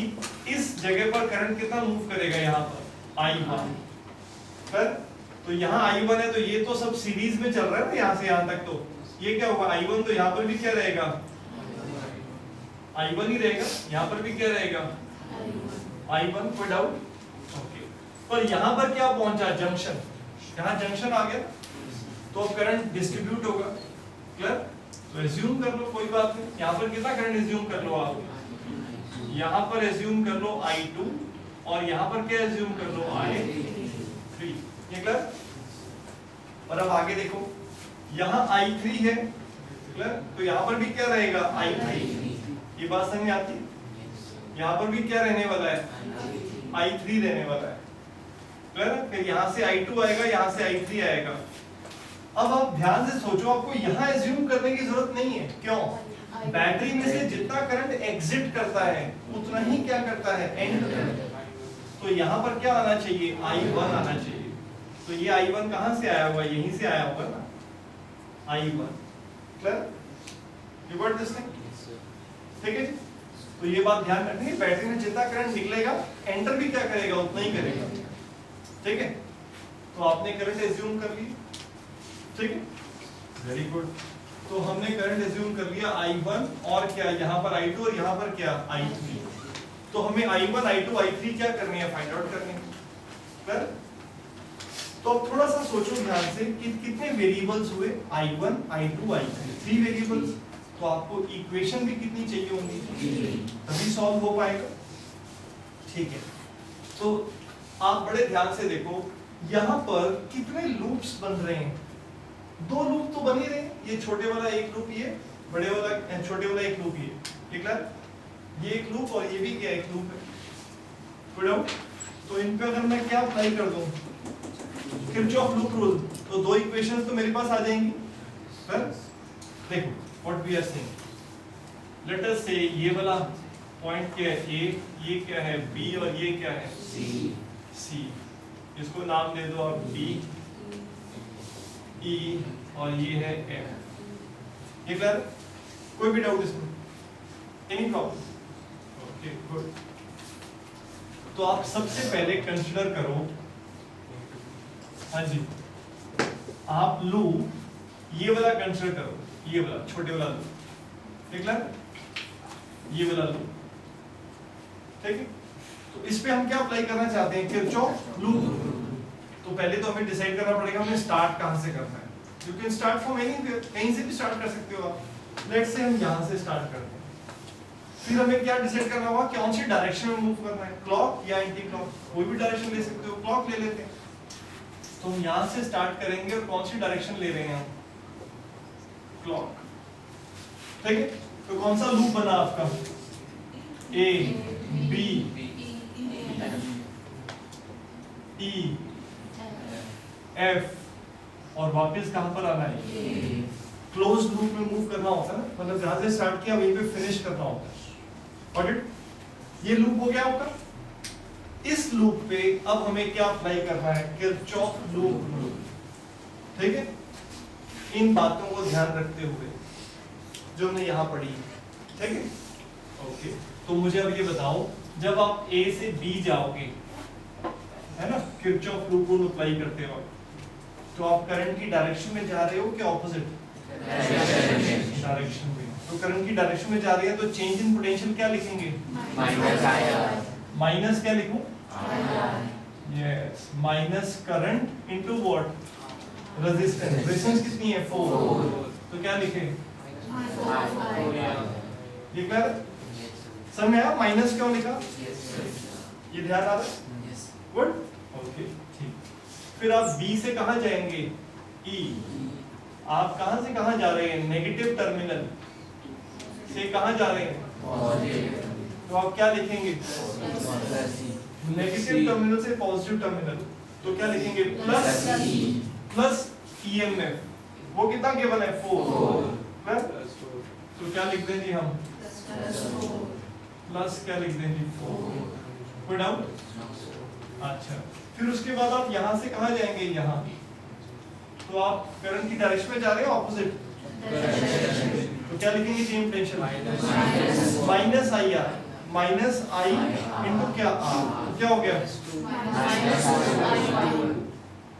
इस जगह पर करंट कितना मूव करेगा, यहाँ पर I1, पर तो यहाँ I1 है तो ये तो सब सीरीज में चल रहा है ना, यहाँ से यहाँ तक, तो ये क्या होगा I1, तो यहाँ पर भी क्या रहेगा, I1 ही रहेगा, यहाँ पर भी क्या रहेगा I1, कोई डाउट? ओके, पर यहाँ पर क्या पहुंचा, जंक्शन, यहाँ जंक्शन आ गया तो अब करंट डिस्ट्रीब्यूट होगा। क्लियर, तो एज्यूम कर लो, कोई बात नहीं, यहाँ पर कितना करंट एज्यूम कर लो आप, यहाँ पर एज्यूम कर लो I2 और यहाँ पर क्या एज्यूम कर लो, I3। ये क्लियर, और अब आगे देखो यहाँ I3 है, क्लियर, तो यहाँ पर भी क्या रहेगा, I3। ये बात समझ में आती है, यहाँ पर भी क्या रहने वाला है, I3 रहने वाला है। क्लियर, फिर यहाँ से I2 आएगा, यहाँ से I3 आएगा। अब आप ध्यान से सोचो, आपको यहाँ एज्यूम करने की जरूरत नहीं है, क्यों, बैटरी में से जितना करंट एग्जिट करता है उतना ही क्या करता है, एंटर करता है। तो यहाँ पर क्या आना चाहिए, I1 आना चाहिए। तो ये I1 कहाँ से आया हुआ, यहीं से आया होगा ना, I1। Clear, you got this thing, ठीक है जी। तो ये बात ध्यान रखनी है, बैटरी में जितना करंट निकलेगा एंटर भी क्या करेगा, उतना ही करेगा। ठीक है, तो आपने करंट एज्यूम कर लिया, ठीक है, वेरी गुड। तो हमने करंट एज्यूम कर लिया I1 और क्या, यहाँ पर I2 और यहाँ पर क्या, I3। तो हमें I1, I2, I3 क्या करनी है, फाइंड आउट करनी है। तो अब थोड़ा सा सोचो ध्यान से कि कितने वेरिएबल्स हुए, I1, I2, I3, 3 वेरिएबल्स। तो आपको इक्वेशन भी कितनी चाहिए होंगी, तभी सॉल्व हो पाएगा। ठीक है, तो आप बड़े ध्यान से देखो यहाँ पर कितने लूप्स बन रहे हैं, 2 लूप तो बन ही रहे हैं, ये छोटे वाला एक लूप, ये बड़े वाला, छोटे वाला एक लूप, ये ठीक है, ये एक लूप और ये भी क्या एक लूप है। तो इन पे अगर मैं क्या अप्लाई कर दूं, किरचॉफ लूप रूल, तो 2 इक्वेशंस तो मेरे पास आ जाएंगी। सर देखो what we are saying, let us say ये वाला पॉइंट क्या है A, ये क्या है B और ये क्या है C। इसको नाम दे दो आप D, E और ये है F। ये क्लियर, कोई भी डाउट इसमें, एनी प्रॉब्लम? Okay good. तो आप सबसे पहले कंसीडर करो, हाँ जी, आप लूप ये वाला कंसीडर करो, ये वाला छोटे वाला लूप, ठीक है, ये वाला लूप, ठीक है। तो इस पे हम क्या अप्लाई करना चाहते हैं, किरचॉफ लूप रूल। तो पहले तो हमें डिसाइड करना पड़ेगा हमें स्टार्ट कहां से करना है। You can start from anywhere, कहीं से भी स्टार्ट कर सकते हो आप। लेट्स से हम यहां से स्टार्ट करते हैं, फिर हमें क्या डिसाइड करना होगा, कौन सी डायरेक्शन में मूव करना है, क्लॉक या एंटी क्लॉक, कोई भी डायरेक्शन ले सकते हो, क्लॉक ले लेते हैं। तो हम यहां से स्टार्ट करेंगे और कौन सी डायरेक्शन ले रहे हैं हम, क्लॉक, ठीक है। तो कौन सा लूप बना आपका, A, B, E, F और वापस कहां पर आना है, क्लोज लूप में मूव करना होता है ना, मतलब जहां से स्टार्ट किया वहीं पे फिनिश करना होता है। Got it? ये लूप हो गया आपका। इस लूप पे अब हमें क्या अप्लाई करना है, किरचॉफ लूप रूल, ठीक है। इन बातों को ध्यान रखते हुए जो हमने यहां पढ़ी, ठीक है, ओके। तो मुझे अब ये बताओ, जब आप ए से बी जाओगे, है ना, किरचॉफ लूप रूल अप्लाई करते हो, तो आप करंट की डायरेक्शन में जा रहे हो कि ऑपोजिट डायरेक्शन में? तो करंट की डायरेक्शन में जा रही है तो चेंज इन पोटेंशियल क्या लिखेंगे, माइनस क्या लिखूं, yes, minus current into what, resistance. Resistance कितनी है, 4, तो क्या लिखे, ये क्लियर, समझ में आया माइनस क्यों लिखा, ये ध्यान आ रहा है, गुड, ओके, ठीक। फिर आप बी से कहां जाएंगे, ई, आप कहां से कहां जा रहे हैं, नेगेटिव टर्मिनल से कहां जा रहे हैं, तो आप क्या लिखेंगे, नेगेटिव टर्मिनल से पॉजिटिव टर्मिनल, तो क्या लिखेंगे, प्लस ईएमएफ, वो कितना केवल है, 4, तो क्या लिख दें जी हम, प्लस क्या लिख दें जी, 4, कोई डाउट, अच्छा। फिर उसके बाद आप यहां से कहां जाएंगे, यहां, तो आप करंट की डायरेक्शन में जा रहे हैं ऑपोजिट, तो क्या लिखेंगे, change potential minus I are, minus I into क्या आर, तो क्या हो गया,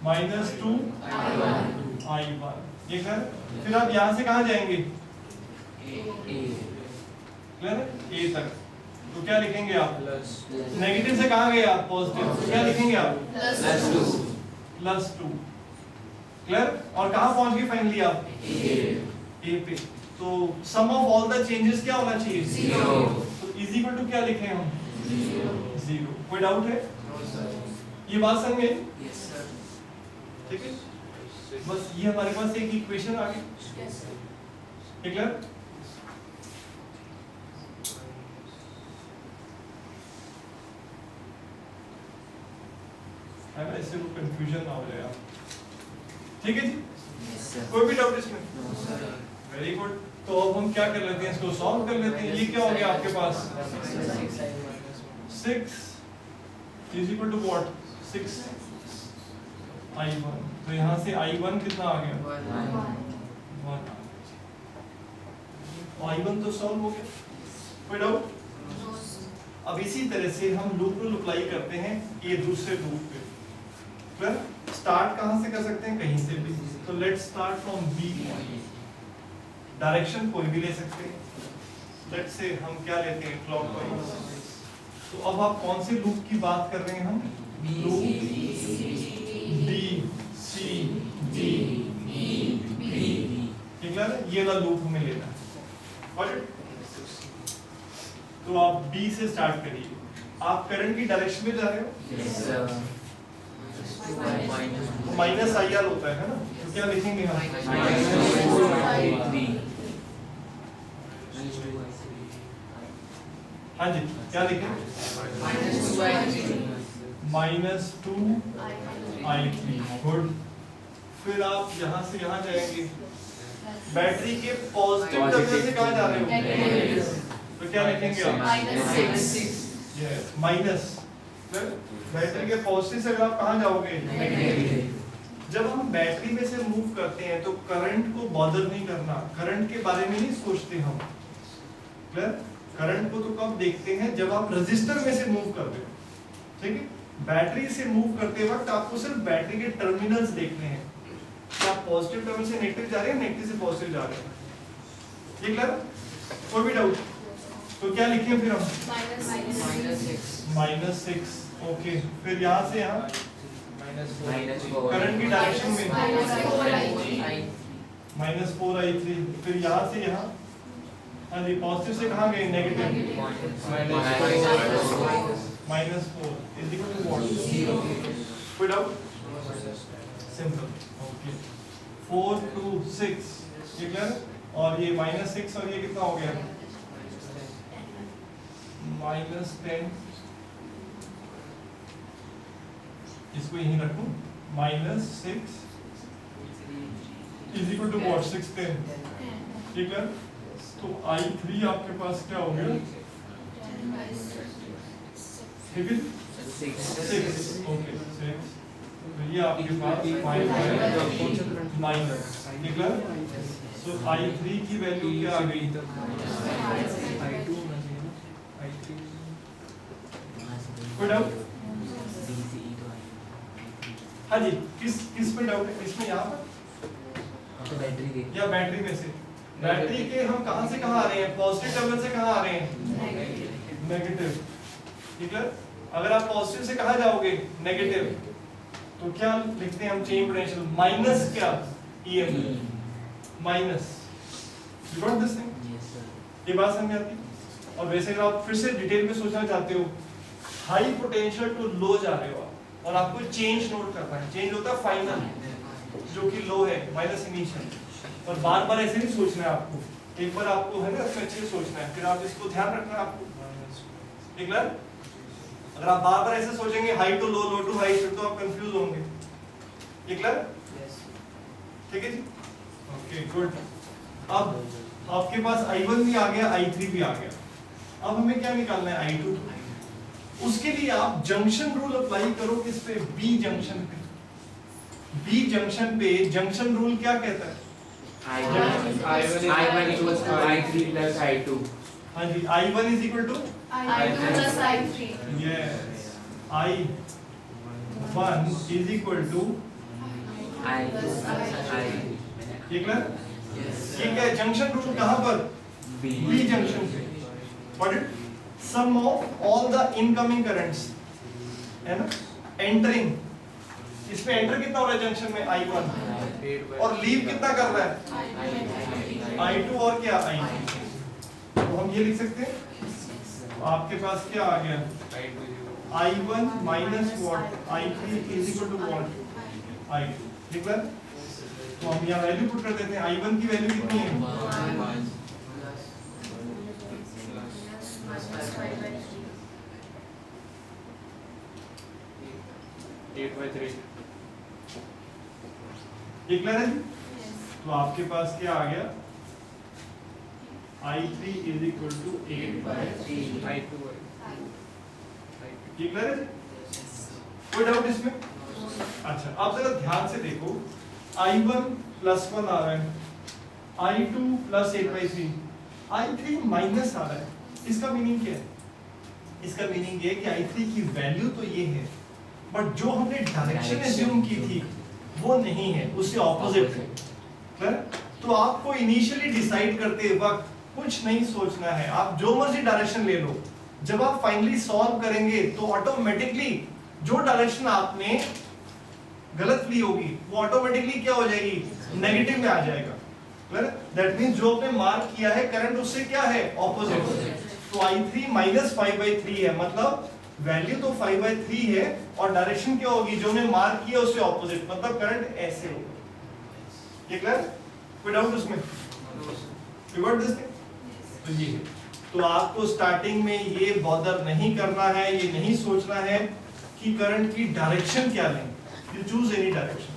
-2 I1, ये कर। फिर आप यहां से कहां जाएंगे, क्लियर है, ए तक, तो क्या लिखेंगे आप, नेगेटिव से कहां गए आप, पॉजिटिव, तो क्या लिखेंगे आप, +2, क्लियर। और कहां पहुंच गए फाइनली आप, ए पे, तो sum of all the changes क्या होना चाहिए, 0, तो इज इक्वल टू क्या लिखे हम, 0। कोई डाउट है, ये बात समझ में, ठीक है, बस ये हमारे पास एक इक्वेशन आ गई, ठीक है। ऐसे वो कंफ्यूजन ना हो जाए, ठीक है जी, कोई भी डाउट इसमें, वेरी गुड। तो अब हम क्या कर लेते हैं, इसको सॉल्व कर लेते हैं। ये क्या हो गया आपके पास, 6 is equal to what, 6 I1, तो यहाँ से I1 कितना आ गया, 1, I1 तो सॉल्व हो गया, कोई डाउट। अब इसी तरह से हम लूप रूल अप्लाई करते हैं ये दूसरे लूप पे, क्लियर। स्टार्ट कहां से कर सकते हैं, कहीं से भी, तो let's start from B, direction कोई भी ले सकते हैं, लेट्स से हम क्या लेते हैं, क्लॉकवाइज। तो अब आप कौन से लूप की बात कर रहे हैं, हम loop B C D E, clear है, ये वाला लूप हमें लेना है, और तो आप बी से स्टार्ट करिए। आप करंट की डायरेक्शन में जा रहे हो, माइनस आई आर होता है ना, तो क्या लिखेंगे हम, हाँ जी, क्या लिखें, -2I3, गुड। फिर आप यहाँ से यहाँ जाएंगे, बैटरी के पॉजिटिव टर्मिनल से कहाँ जा रहे हो, तो क्या लिखेंगे आप, यस, माइनस, बैटरी के पॉजिटिव से अगर आप कहाँ जाओगे, जब हम बैटरी में से मूव करते हैं तो करंट को बॉदर नहीं करना, करंट के बारे में नहीं सोचते हम, क्लियर। करंट को तो कब देखते हैं, जब आप रजिस्टर में से मूव करते हो, ठीक है। बैटरी से मूव करते वक्त आपको सिर्फ बैटरी के टर्मिनल्स देखने हैं, क्या आप पॉजिटिव टर्मिनल से नेगेटिव जा रहे हैं, नेगेटिव से पॉजिटिव जा रहे हैं, ये क्लियर, कोई भी डाउट, तो क्या लिखें फिर हम, -6, ओके। फिर यहाँ से यहाँ करंट की डायरेक्शन में -4I3, फिर यहाँ से यहाँ, हाँ जी, पॉजिटिव से कहाँ गए, negative, -4 is equal to what, 0, कोई डाउट, सिंपल, ओके। 4 2 6, ये क्लियर, और ये -6 और ये कितना हो गया, -10, इसको यहीं रखूं, -6 इज इक्वल टू व्हाट, 6 10, ठीक है। तो I3 आपके पास क्या हो गया, ठीक है 6 ओके 6 तो ये आपके पास 5 है माइनस निकला। सो I3 की वैल्यू क्या आ गई? कोई डाउट? हाँ जी, किस पे डाउट है? इसमें यहाँ पर या बैटरी में से? बैटरी के हम कहाँ से कहाँ आ रहे हैं? पॉजिटिव टर्मिनल से कहाँ आ रहे हैं? नेगेटिव। ठीक है, अगर आप पॉजिटिव से कहाँ जाओगे? नेगेटिव। तो क्या लिखते हैं हम चेन पोटेंशियल? माइनस क्या? EM minus. You got this thing? ये बात समझ आती है? और वैसे अगर आप फिर से डिटेल में सोचना चाहते हो, हाई पोटेंशियल टू लो जा रहे हो आप और आपको चेंज नोट करना है। चेंज होता है फाइनल जो कि लो है माइनस इनिशियल, और बार बार ऐसे नहीं सोचना है आपको, एक बार आपको है ना अच्छे से सोचना है, फिर आप इसको ध्यान रखना है आपको। ठीक है, अगर आप बार बार ऐसे सोचेंगे high to low, low to high, फिर तो आप कंफ्यूज होंगे। ठीक है, ठीक है जी, ओके गुड। अब आपके पास I1 भी आ गया, I3 भी आ गया। अब हमें क्या निकालना है? I2। उसके लिए आप जंक्शन रूल अप्लाई करो किस पे? बी जंक्शन पे। बी जंक्शन पे जंक्शन रूल क्या कहता है? I1 equals to I3 plus I2. हाँ जी, I1 is equal to I2 plus I3. yes, I1 is equal to I2 plus I3. ये क्लियर? Yes. ये क्या है? जंक्शन रूल कहाँ पर? B. बी जंक्शन पे। Got it? Sum of all the incoming currents है ना, entering, इसमें एंटर कितना हो रहा है जंक्शन में? I1, और लीव कितना कर रहा है? I2 और क्या? I3। तो हम ये लिख सकते हैं, तो आपके पास क्या आ गया? I1 minus what? I3 is equal to what? I2। ठीक है, तो हम यहाँ वैल्यू पुट कर देते हैं। I1 की वैल्यू कितनी है? 8/3। ये क्लियर है जी? तो आपके पास क्या आ गया? I3 is equal to 8/3। I2 ये क्लियर है जी? कोई डाउट इसमें? अच्छा, आप जरा ध्यान से देखो, I1 +1 आ रहा है, I2 + 8/3, I3 माइनस आ रहा है। इसका मीनिंग क्या है? इसका मीनिंग ये कि I3 की वैल्यू तो ये है, बट जो हमने डायरेक्शन एज्यूम की थी वो नहीं है, उससे ऑपोजिट है। क्लियर? तो आपको इनिशियली डिसाइड करते वक्त कुछ नहीं सोचना है, आप जो मर्जी डायरेक्शन ले लो। जब आप फाइनली सॉल्व करेंगे तो ऑटोमेटिकली जो डायरेक्शन आपने गलत ली होगी वो ऑटोमेटिकली क्या हो जाएगी? नेगेटिव में आ जाएगा। क्लियर? दैट मींस जो आपने मार्क किया है करंट उससे क्या है? ऑपोजिट। तो I3 -5/3 है, मतलब वैल्यू तो 5/3 है और डायरेक्शन क्या होगी? जो हमने मार्क किया उससे ऑपोजिट, मतलब करंट ऐसे होगा। ये क्लियर? कोई डाउट उसमें? You got this thing? तो ये है। तो आपको स्टार्टिंग में ये बॉदर नहीं करना है, ये नहीं सोचना है कि करंट की डायरेक्शन क्या लें। You choose any direction.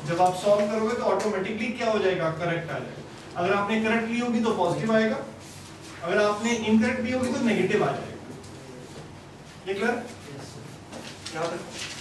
जब आप सॉल्व करोगे तो ऑटोमेटिकली क्या हो जाएगा? करेक्ट आ जाएगा। अगर आपने करेक्ट ली होगी तो पॉजिटिव आएगा, अगर आपने इनकरेक्ट ली होगी तो नेगेटिव आ जाएगा। ये क्लियर? याद रखो।